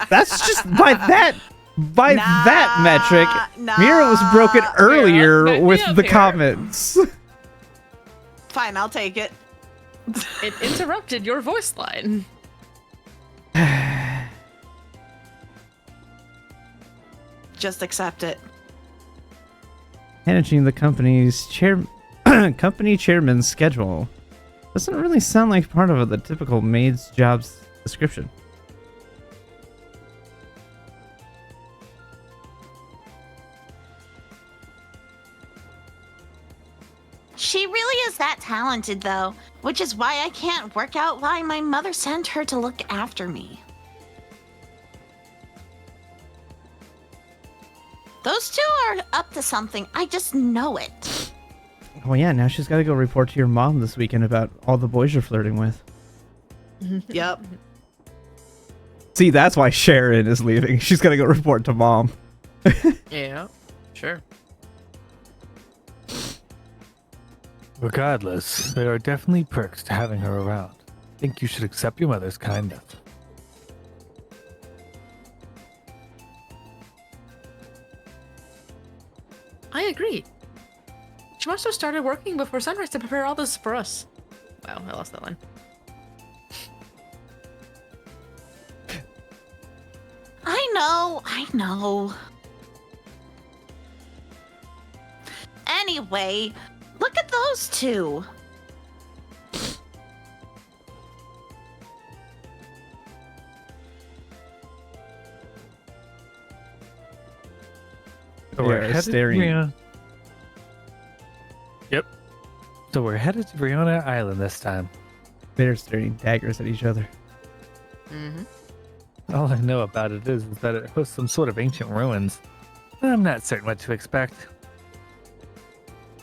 That's just by that metric. Mira was broken earlier back me with up the here. comments. Fine, I'll take it. It interrupted your voice line. Just accept it. Managing the company's company chairman's schedule doesn't really sound like part of the typical maid's job's description. that talented, though, which is why I can't work out why my mother sent her to look after me. Those two are up to something. I just know it. Oh yeah, now she's got to go report to your mom this weekend about all the boys you're flirting with. Yep. See, that's why Sharon is leaving. She's got to go report to mom. Yeah, sure. Regardless, there are definitely perks to having her around. I think you should accept your mother's kindness. I agree. She must have started working before sunrise to prepare all this for us. Wow, I lost that line. I know. Anyway, look at those two. So we're Yeah, headed staring. to Riona. Yep. So we're headed to Riona Island this time. They're staring daggers at each other. Mm-hmm. All I know about it is that it hosts some sort of ancient ruins. I'm not certain what to expect.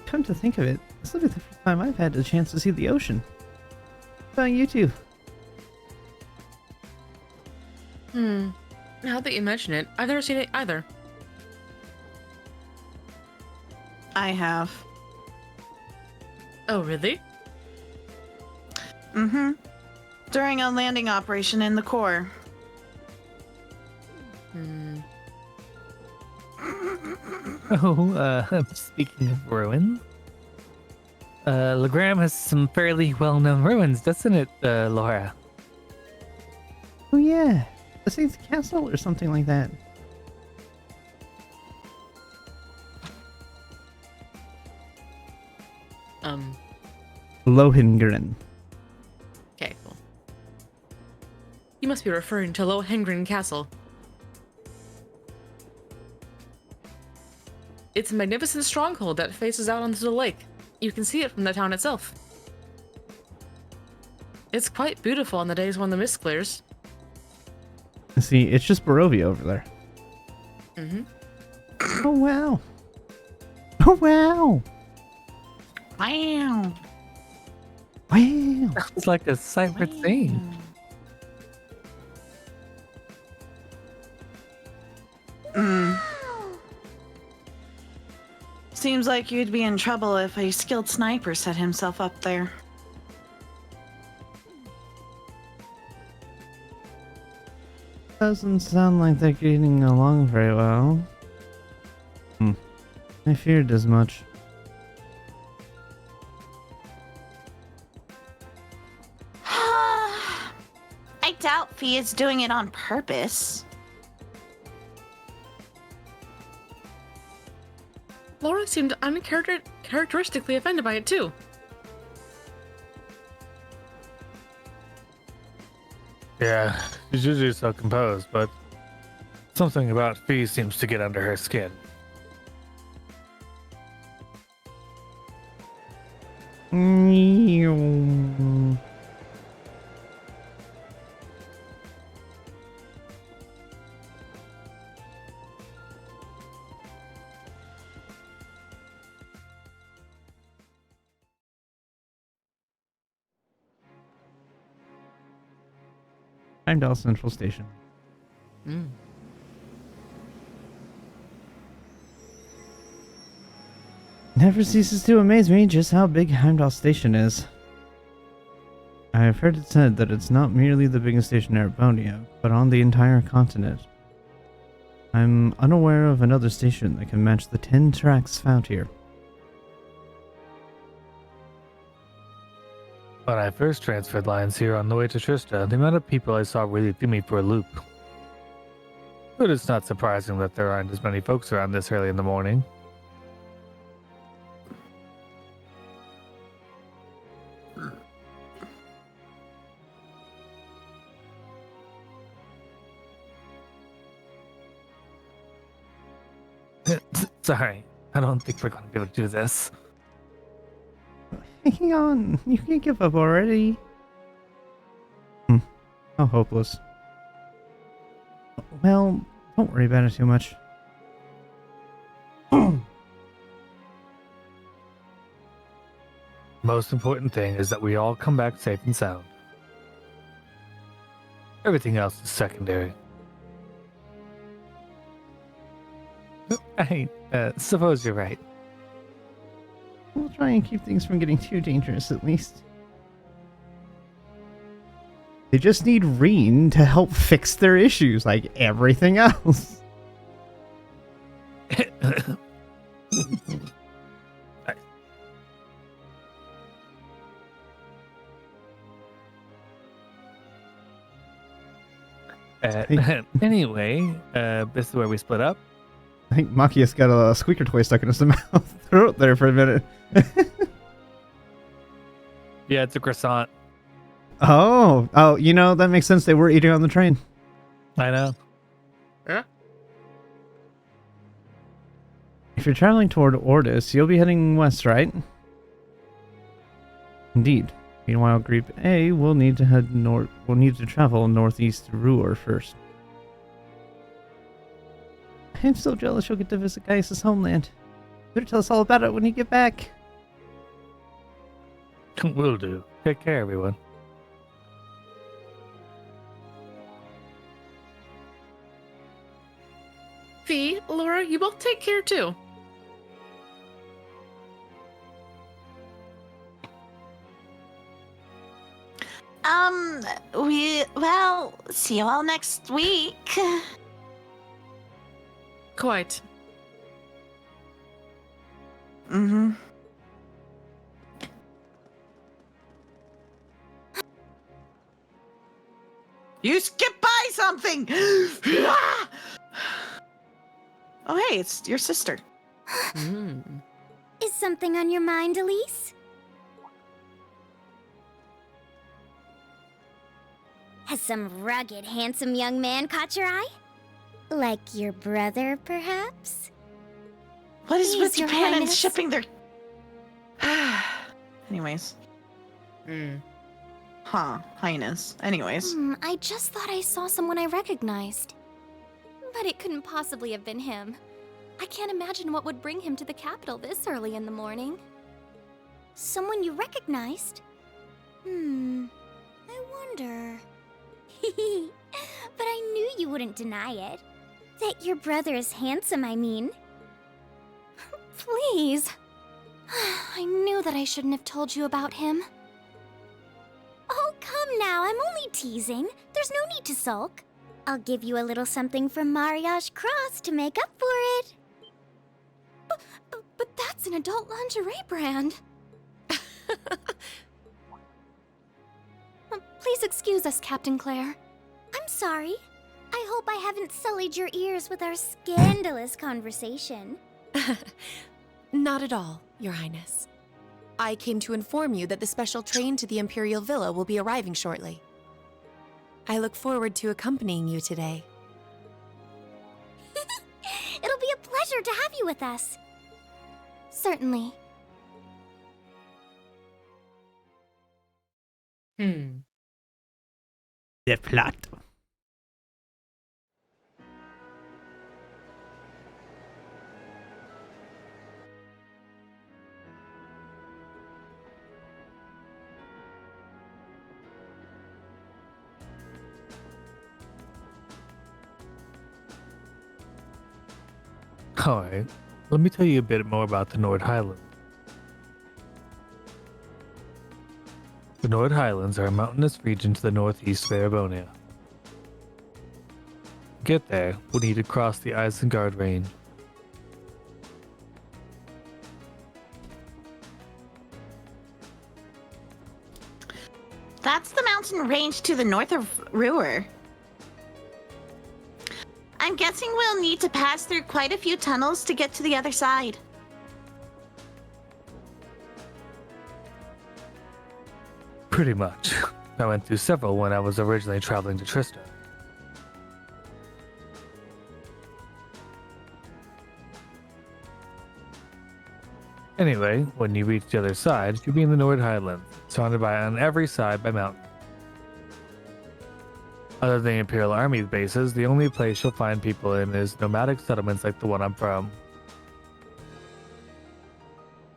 Come to think of it, this will be the first time I've had a chance to see the ocean. How about you two? Now that you mention it, I've never seen it either. I have. Oh, really? Mm-hmm. During a landing operation in the core. Oh, speaking of ruins, Legram has some fairly well-known ruins, doesn't it, Laura? Oh yeah, the Saint's Castle or something like that. Lohengrin. Okay, cool. You must be referring to Lohengrin Castle. It's a magnificent stronghold that faces out onto the lake. You can see it from the town itself. It's quite beautiful on the days when the mist clears. See, it's just Barovia over there. Mm-hmm. Oh wow. Oh wow. Wow. Wow. It's like a sight worth seeing. Seems like you'd be in trouble if a skilled sniper set himself up there. Doesn't sound like they're getting along very well. I feared as much. I doubt Fee is doing it on purpose. Laura seemed uncharacteristically offended by it too. Yeah, she's usually so composed, but something about Fee seems to get under her skin. Heimdall Central Station. Never ceases to amaze me just how big Heimdall Station is. I have heard it said that it's not merely the biggest station in Erebonia, but on the entire continent. I'm unaware of another station that can match the 10 tracks found here. When I first transferred lines here on the way to Trista, the amount of people I saw really threw me for a loop. But it's not surprising that there aren't as many folks around this early in the morning. Sorry, I don't think we're going to be able to do this. hang on. You can't give up already. How hopeless. Well, don't worry about it too much. Most important thing is that we all come back safe and sound. Everything else is secondary. I suppose you're right. We'll try and keep things from getting too dangerous, at least. They just need Reen to help fix their issues, like everything else. Anyway, this is where we split up. I think Makia's got a squeaker toy stuck in his throat there for a minute. Yeah, it's a croissant. Oh, you know, that makes sense. They were eating on the train. I know. Yeah. If you're traveling toward Ordis, you'll be heading west, right? Indeed. Meanwhile, Group A will need to head north. Will need to travel northeast to Ruhr first. I'm so jealous you'll get to visit Gaius' homeland. Better tell us all about it when you get back. Will do. Take care, everyone. Fee, Laura, you both take care too. Well, see you all next week. Quite. Mm-hmm. You skipped by something! Oh, hey, it's your sister. Is something on your mind, Elise? Has some rugged, handsome young man caught your eye? Like your brother, perhaps? What is Please, with Your Japan and Highness. shipping their... Anyways. Huh, Highness. Anyways. I just thought I saw someone I recognized. But it couldn't possibly have been him. I can't imagine what would bring him to the capital this early in the morning. Someone you recognized? I wonder. But I knew you wouldn't deny it. That your brother is handsome, I mean. Please. I knew that I shouldn't have told you about him. Oh, come now, I'm only teasing. There's no need to sulk. I'll give you a little something from Mariage Cross to make up for it. But that's an adult lingerie brand. Please excuse us, Captain Claire. I'm sorry. I hope I haven't sullied your ears with our scandalous conversation. Not at all, Your Highness. I came to inform you that the special train to the Imperial Villa will be arriving shortly. I look forward to accompanying you today. It'll be a pleasure to have you with us. Certainly. The plot. Alright, let me tell you a bit more about the Nord Highlands. The Nord Highlands are a mountainous region to the northeast of Erebonia. To get there, we'll need to cross the Isengard Range. That's the mountain range to the north of Ruhr. I'm guessing we'll need to pass through quite a few tunnels to get to the other side. Pretty much. I went through several when I was originally traveling to Trista. Anyway, when you reach the other side, you'll be in the Nord Highlands, surrounded by on every side by mountains. Other than the Imperial Army's bases, the only place you'll find people in is nomadic settlements like the one I'm from.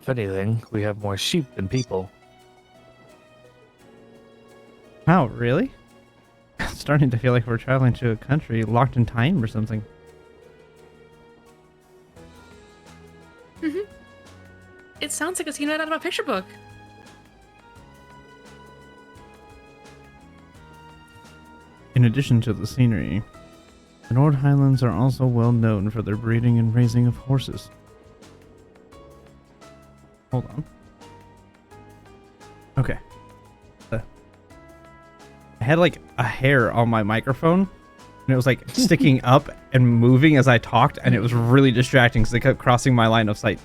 If anything, we have more sheep than people. Wow, really? It's starting to feel like we're traveling to a country locked in time or something. It sounds like a scene right out of a picture book. In addition to the scenery, the Nord Highlands are also well known for their breeding and raising of horses. Hold on. Okay. I had like a hair on my microphone, and it was like sticking up and moving as I talked, and it was really distracting because they kept crossing my line of sight.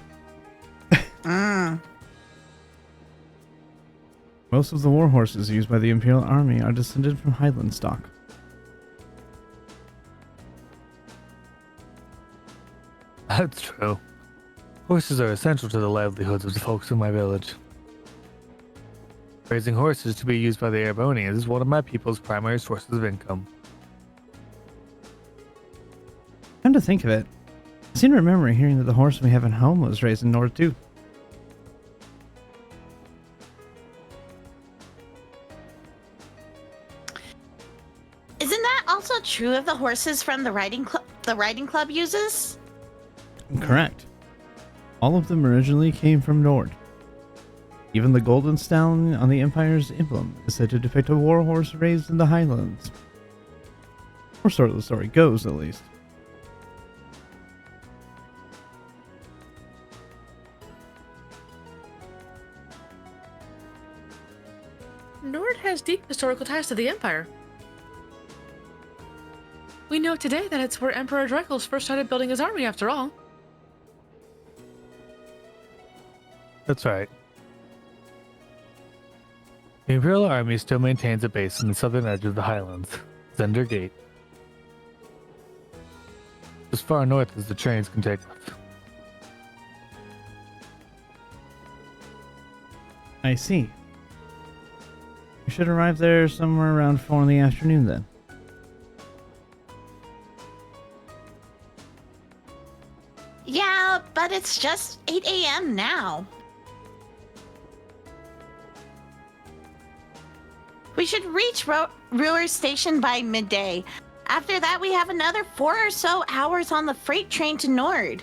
Most of the war horses used by the Imperial Army are descended from Highland stock. That's true. Horses are essential to the livelihoods of the folks in my village. Raising horses to be used by the Airbonians is one of my people's primary sources of income. Come to think of it, I seem to remember hearing that the horse we have at home was raised in Nord too. Isn't that also true of the horses from the riding club uses? Correct. All of them originally came from Nord. Even the golden stallion on the Empire's emblem is said to depict a war horse raised in the Highlands. Or so the story goes, at least. Nord has deep historical ties to the Empire. We know today that it's where Emperor Dreckles first started building his army, after all. That's right. The Imperial Army still maintains a base in the southern edge of the Highlands, Zender Gate. As far north as the trains can take us. I see. We should arrive there somewhere around 4 in the afternoon then. Yeah, but it's just 8 a.m. now. We should reach Ruhr Station by midday. After that, we have another 4 or so hours on the freight train to Nord.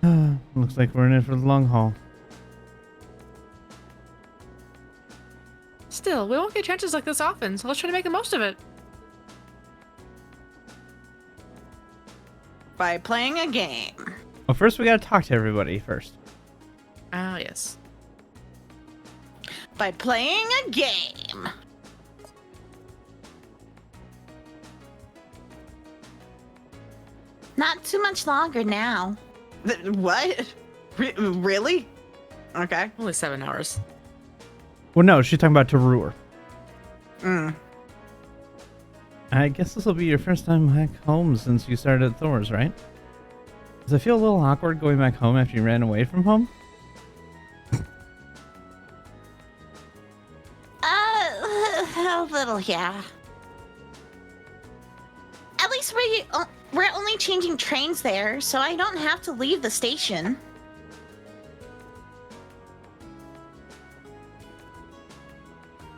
Looks like we're in it for the long haul. Still, we won't get chances like this often, so let's try to make the most of it. By playing a game. Well, first we gotta talk to everybody first. Ah, yes. By playing a game. Not too much longer now. What? Really? Okay. Only 7 hours. Well, no, she's talking about to Ruhr. Mm. I guess this will be your first time back home since you started at Thor's, right? Does it feel a little awkward going back home after you ran away from home? A little, yeah. At least we're only changing trains there, so I don't have to leave the station.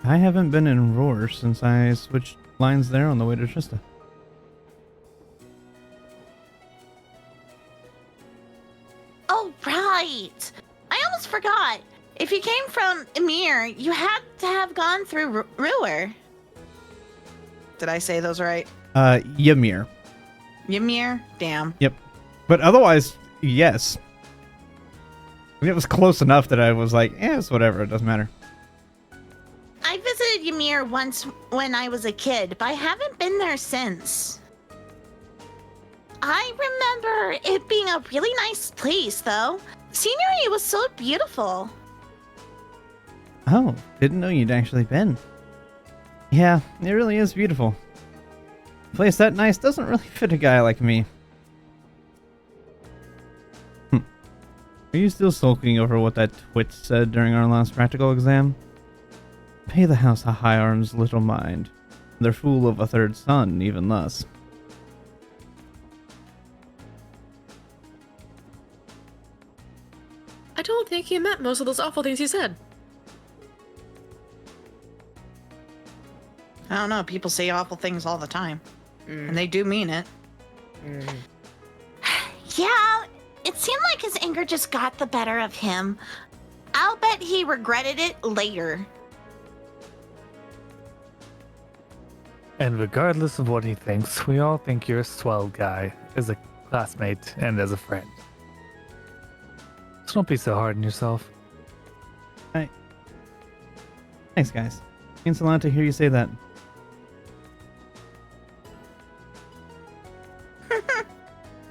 I haven't been in Ruhr since I switched lines there on the way to Trista. Oh, right! I almost forgot. If you came from Emir, you had to have gone through Ruhr. Did I say those right? Ymir. Ymir? Damn. Yep. But otherwise, yes. I mean, it was close enough that I was like, it's whatever, it doesn't matter. I visited Ymir once when I was a kid, but I haven't been there since. I remember it being a really nice place, though. Scenery was so beautiful. Oh, didn't know you'd actually been. Yeah, it really is beautiful. A place that nice doesn't really fit a guy like me. Are you still sulking over what that twit said during our last practical exam? Pay the house a high arms little mind. They're fool of a third son, even thus. I don't think he meant most of those awful things he said. I don't know. People say awful things all the time. And they do mean it. Yeah, it seemed like his anger just got the better of him. I'll bet he regretted it later. And regardless of what he thinks, we all think you're a swell guy, as a classmate and as a friend. So don't be so hard on yourself. Thanks, guys. Means a lot to hear you say that.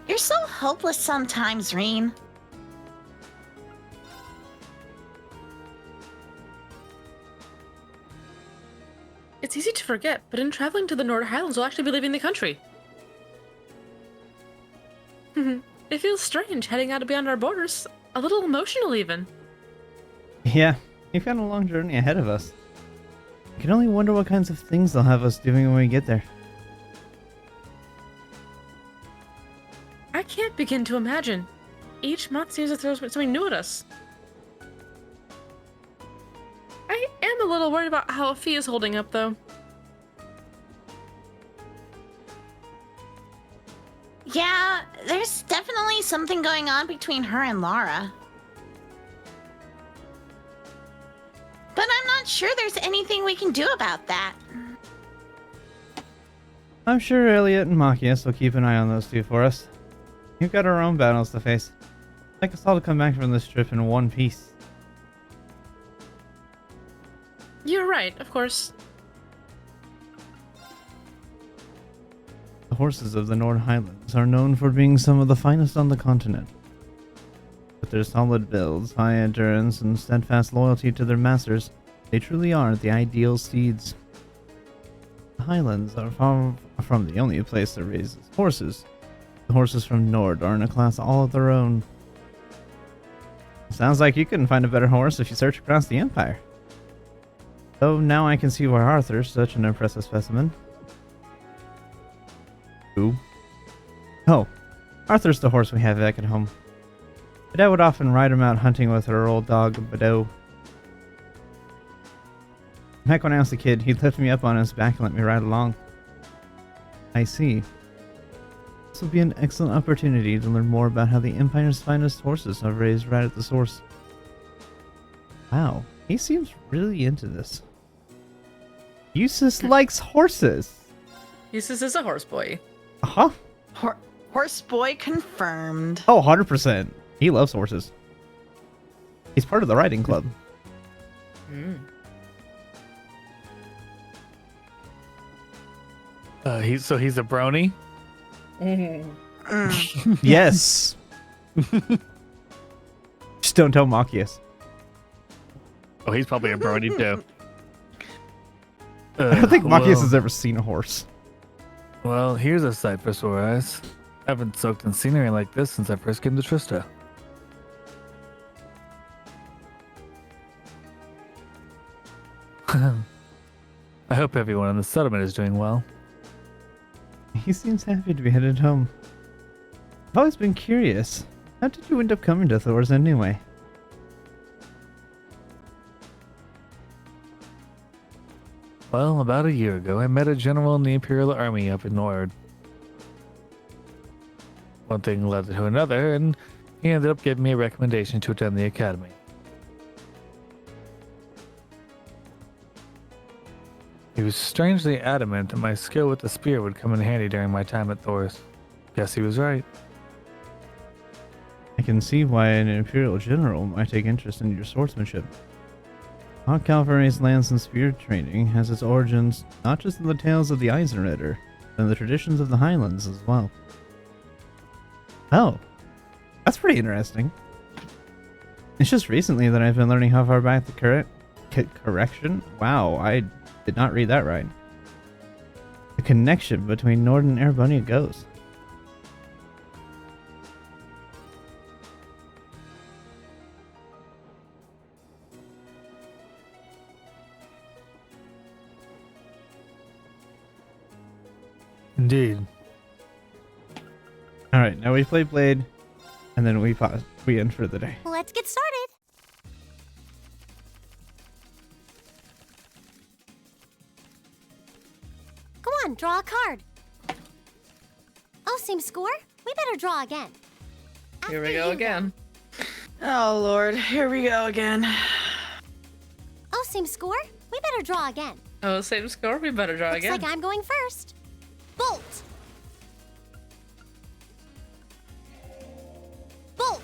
You're so hopeless sometimes, Reen. It's easy to forget, but in traveling to the Nord Highlands, we'll actually be leaving the country. It feels strange heading out beyond our borders. A little emotional, even. Yeah, we've got a long journey ahead of us. I can only wonder what kinds of things they'll have us doing when we get there. I can't begin to imagine. Each month seems to throw something new at us. I am a little worried about how Fee is holding up, though. Yeah, there's definitely something going on between her and Lara. But I'm not sure there's anything we can do about that. I'm sure Elliot and Machias will keep an eye on those two for us. We've got our own battles to face. I'd like us all to come back from this trip in one piece. You're right, of course. The horses of the Nord Highlands are known for being some of the finest on the continent. With their solid builds, high endurance, and steadfast loyalty to their masters, they truly are the ideal steeds. The Highlands are far from the only place that raises horses. The horses from Nord are in a class all of their own. Sounds like you couldn't find a better horse if you search across the Empire. Though now I can see why Arthur's such an impressive specimen. Who? Oh, Arthur's the horse we have back at home. Bedeau would often ride him out hunting with her old dog, Bedeau. Back when I was a kid, he'd lift me up on his back and let me ride along. I see. This will be an excellent opportunity to learn more about how the Empire's finest horses are raised right at the source. Wow, he seems really into this. Eustace likes horses. Eustace is a horse boy. Uh-huh. Horse boy confirmed. Oh, 100%. He loves horses. He's part of the riding club. So he's a brony? Yes. Just don't tell Machias. Oh, he's probably a brony too. I don't think Machias has ever seen a horse. Well, here's a sight for sore eyes. I haven't soaked in scenery like this since I first came to Trista. I hope everyone in the settlement is doing well. He seems happy to be headed home. I've always been curious. How did you end up coming to Thor's anyway? Well, about a year ago, I met a general in the Imperial Army up in Nord. One thing led to another, and he ended up giving me a recommendation to attend the academy. He was strangely adamant that my skill with the spear would come in handy during my time at Thor's. Guess he was right. I can see why an Imperial general might take interest in your swordsmanship. Hawk Cavalry's lance and spear training has its origins not just in the tales of the Eisenritter, but in the traditions of the Highlands as well. Oh, that's pretty interesting. It's just recently that I've been learning how far back the correction? Wow, I did not read that right. The connection between Nord and Erebonia goes. Indeed. All right, now we play Blade, and then we pause. We end for the day. Let's get started. Go on, draw a card. Oh, same score? We better draw again. Here we go again. Oh, Lord. Here we go again. Oh, same score? We better draw again. Oh, same score. We better draw Looks again. like I'm going first. Bolt. Bolt.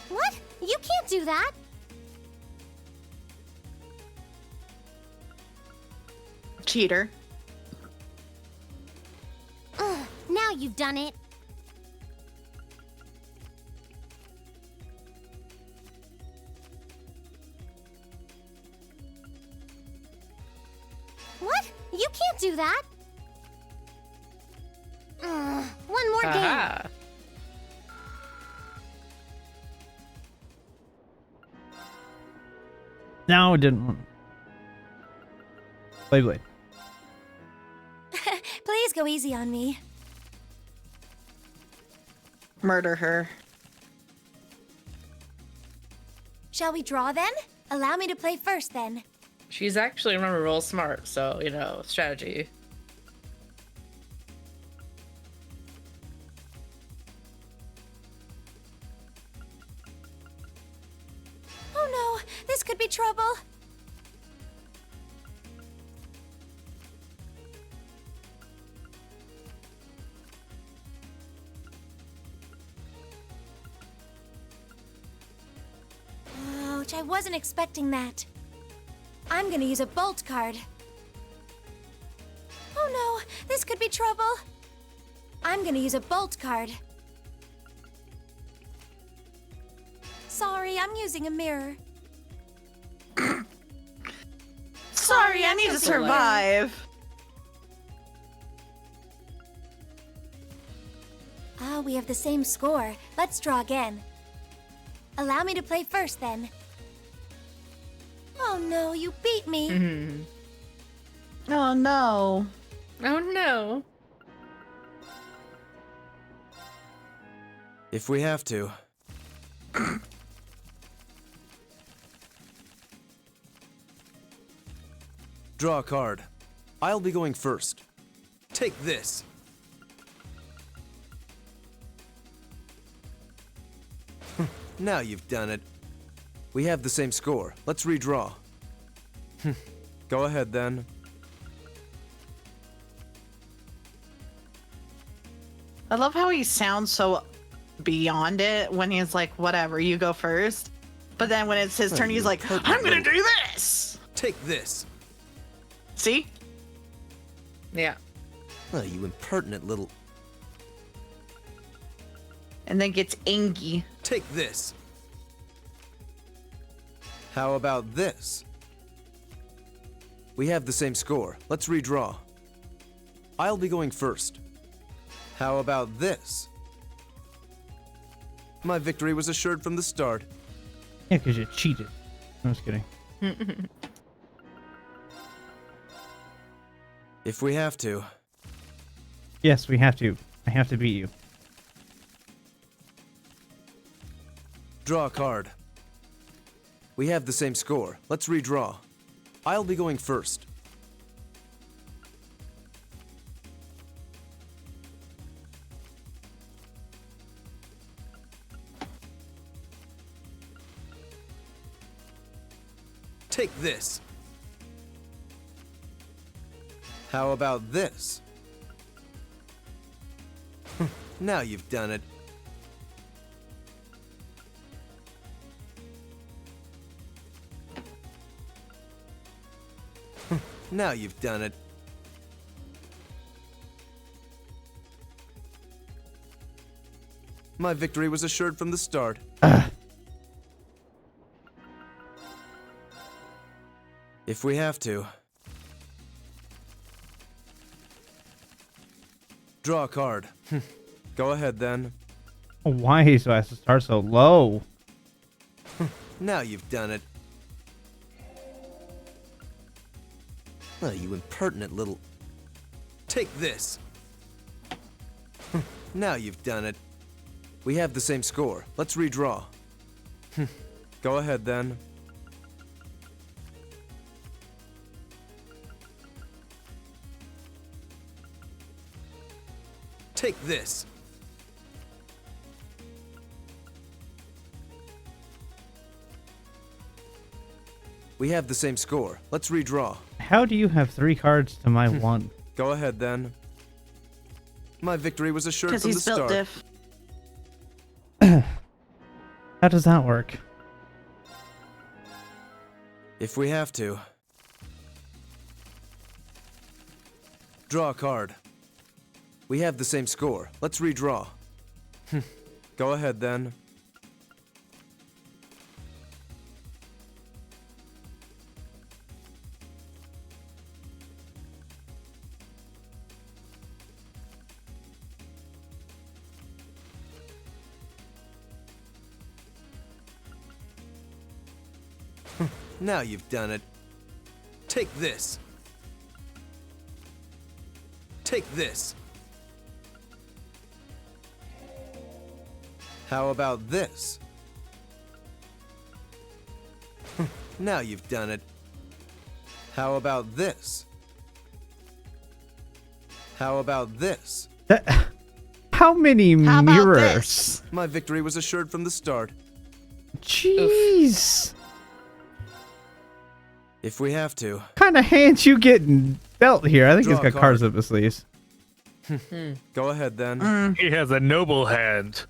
What? You can't do that. Cheater. Ugh, now you've done it. What? You can't do that. One more Aha. game. No, it didn't want. Play Blade. Please go easy on me. Murder her. Shall we draw then? Allow me to play first then. She's actually, remember, real smart, so, strategy. Oh no, this could be trouble. Ouch, I wasn't expecting that. I'm gonna use a bolt card. Oh no, this could be trouble. I'm gonna use a bolt card. Sorry, I'm using a mirror. Sorry, I need to survive. Ah, we have the same score. Let's draw again. Allow me to play first then. Oh no, you beat me. Oh no. Oh no. If we have to. Draw a card. I'll be going first. Take this. Now you've done it. We have the same score. Let's redraw. Go ahead then. I love how he sounds so beyond it when he's like, whatever, you go first. But then when it's his turn, he's like, I'm gonna do this. Take this. See? Yeah. Oh, you impertinent little. And then gets angry. Take this. How about this? We have the same score. Let's redraw. I'll be going first. How about this? My victory was assured from the start. Yeah, because you cheated. I'm just kidding. If we have to. Yes, we have to. I have to beat you. Draw a card. We have the same score. Let's redraw. I'll be going first. Take this. How about this? Now you've done it. Now you've done it. My victory was assured from the start. If we have to. Draw a card. Go ahead then. Why he has to start so low? Now you've done it. Oh, you impertinent little... Take this! Now you've done it. We have the same score. Let's redraw. Go ahead, then. Take this! We have the same score. Let's redraw. How do you have 3 cards to my 1? Go ahead, then. My victory was assured Because from the he's built start. diff. How does that work? If we have to. Draw a card. We have the same score. Let's redraw. Go ahead, then. Now you've done it. Take this. Take this. How about this? Now you've done it. How about this? How about this? How many How about mirrors? this? My victory was assured from the start. Jeez. If we have to. What kind of hands you getting dealt here? I think Draw he's a got cards card. up his sleeves. Go ahead, then. He has a noble hand.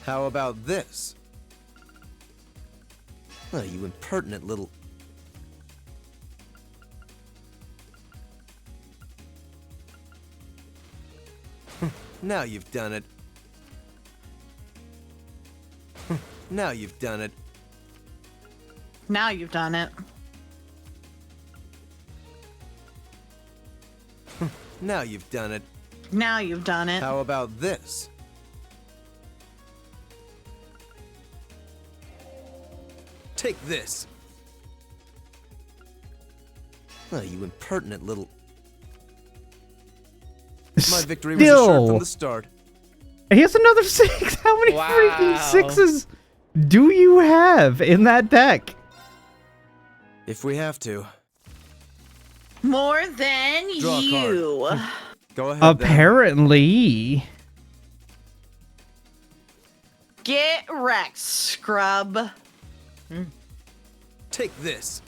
How about this? Oh, you impertinent little... Now you've done it. Now you've done it. Now you've done it. Now you've done it. Now you've done it. How about this? Take this. Oh, you impertinent little... My victory was assured from the start. He has another 6. How many freaking Wow. 6s do you have in that deck? If we have to. More than Draw a you. Go ahead, then. Apparently. Get wrecked, scrub. Take this.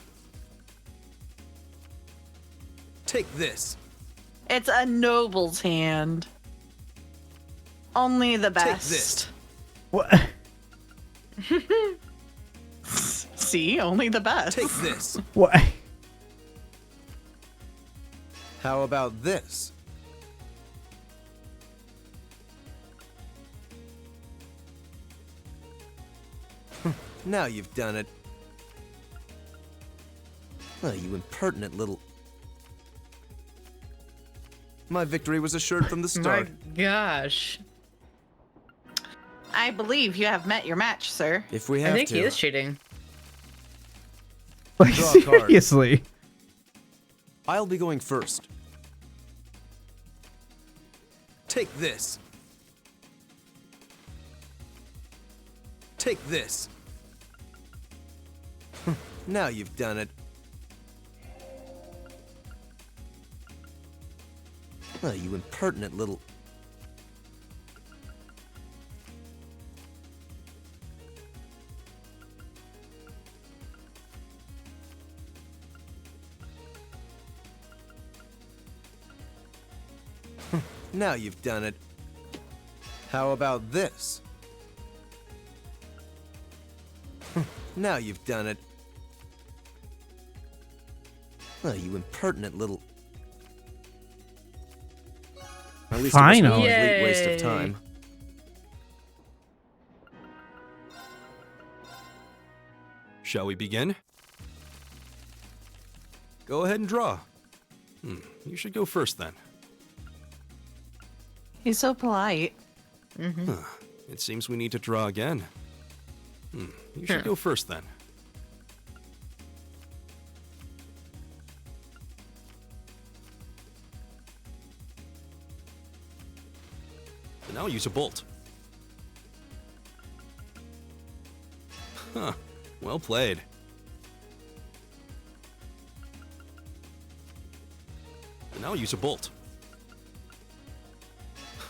Take this. It's a noble's hand. Only the Take best. this. What? See, only the best. Take this. What? How about this? Now you've done it. Oh, you impertinent little... My victory was assured from the start. My gosh. I believe you have met your match, sir. If we I have think to. he is cheating. Like, Draw a card. seriously. I'll be going first. Take this. Take this. Now you've done it. Oh, you impertinent little... Now you've done it. How about this? Now you've done it. Oh, you impertinent little... At least it wasn't a Finally. complete waste of Yay. time. Shall we begin? Go ahead and draw. You should go first then. He's so polite. Huh. It seems we need to draw again. You should go first then. And now use a bolt. Huh. Well played. And now use a bolt.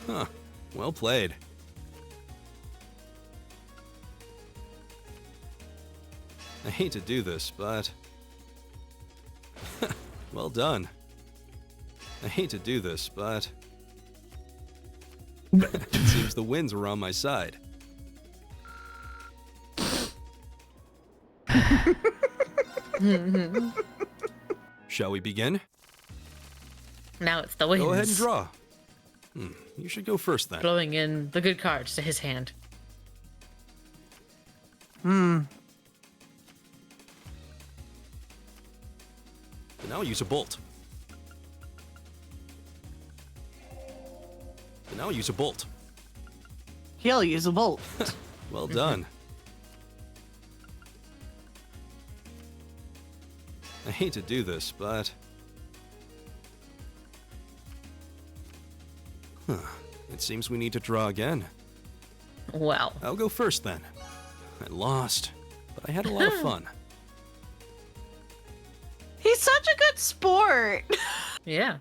Huh. Well played. I hate to do this, but... well done. I hate to do this, but... it seems the winds were on my side. Shall we begin? Now it's the winds. Go ahead and draw. You should go first then. Blowing in the good cards to his hand. And now use a bolt. And now use a bolt. He'll use a bolt. Well done. I hate to do this, but... it seems we need to draw again. Well. I'll go first then. I lost, but I had a lot of fun. He's such a good sport. Yeah.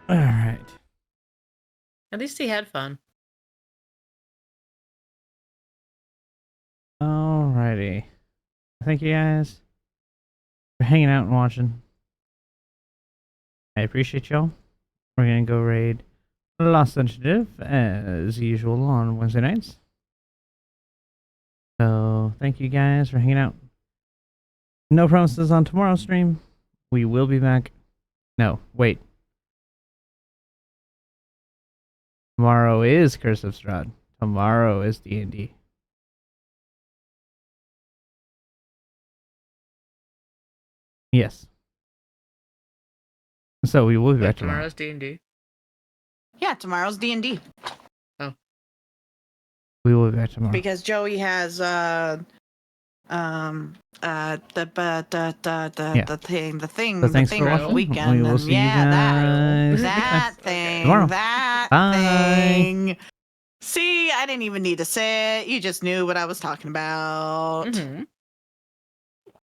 All right. At least he had fun. Alrighty. Thank you guys for hanging out and watching. I appreciate y'all. We're gonna go raid Lost Initiative as usual on Wednesday nights. So thank you guys for hanging out. No promises on tomorrow's stream. We will be back. No, wait. Tomorrow is Curse of Strahd. Tomorrow is D&D. Yes. So we will be back tomorrow. Tomorrow's D&D. Yeah, tomorrow's D&D. We will be back tomorrow. Because Joey has the thing So thanks for on the watching. weekend. We will and see you yeah, guys that thing. tomorrow. That Bye. thing. See, I didn't even need to say it. You just knew what I was talking about.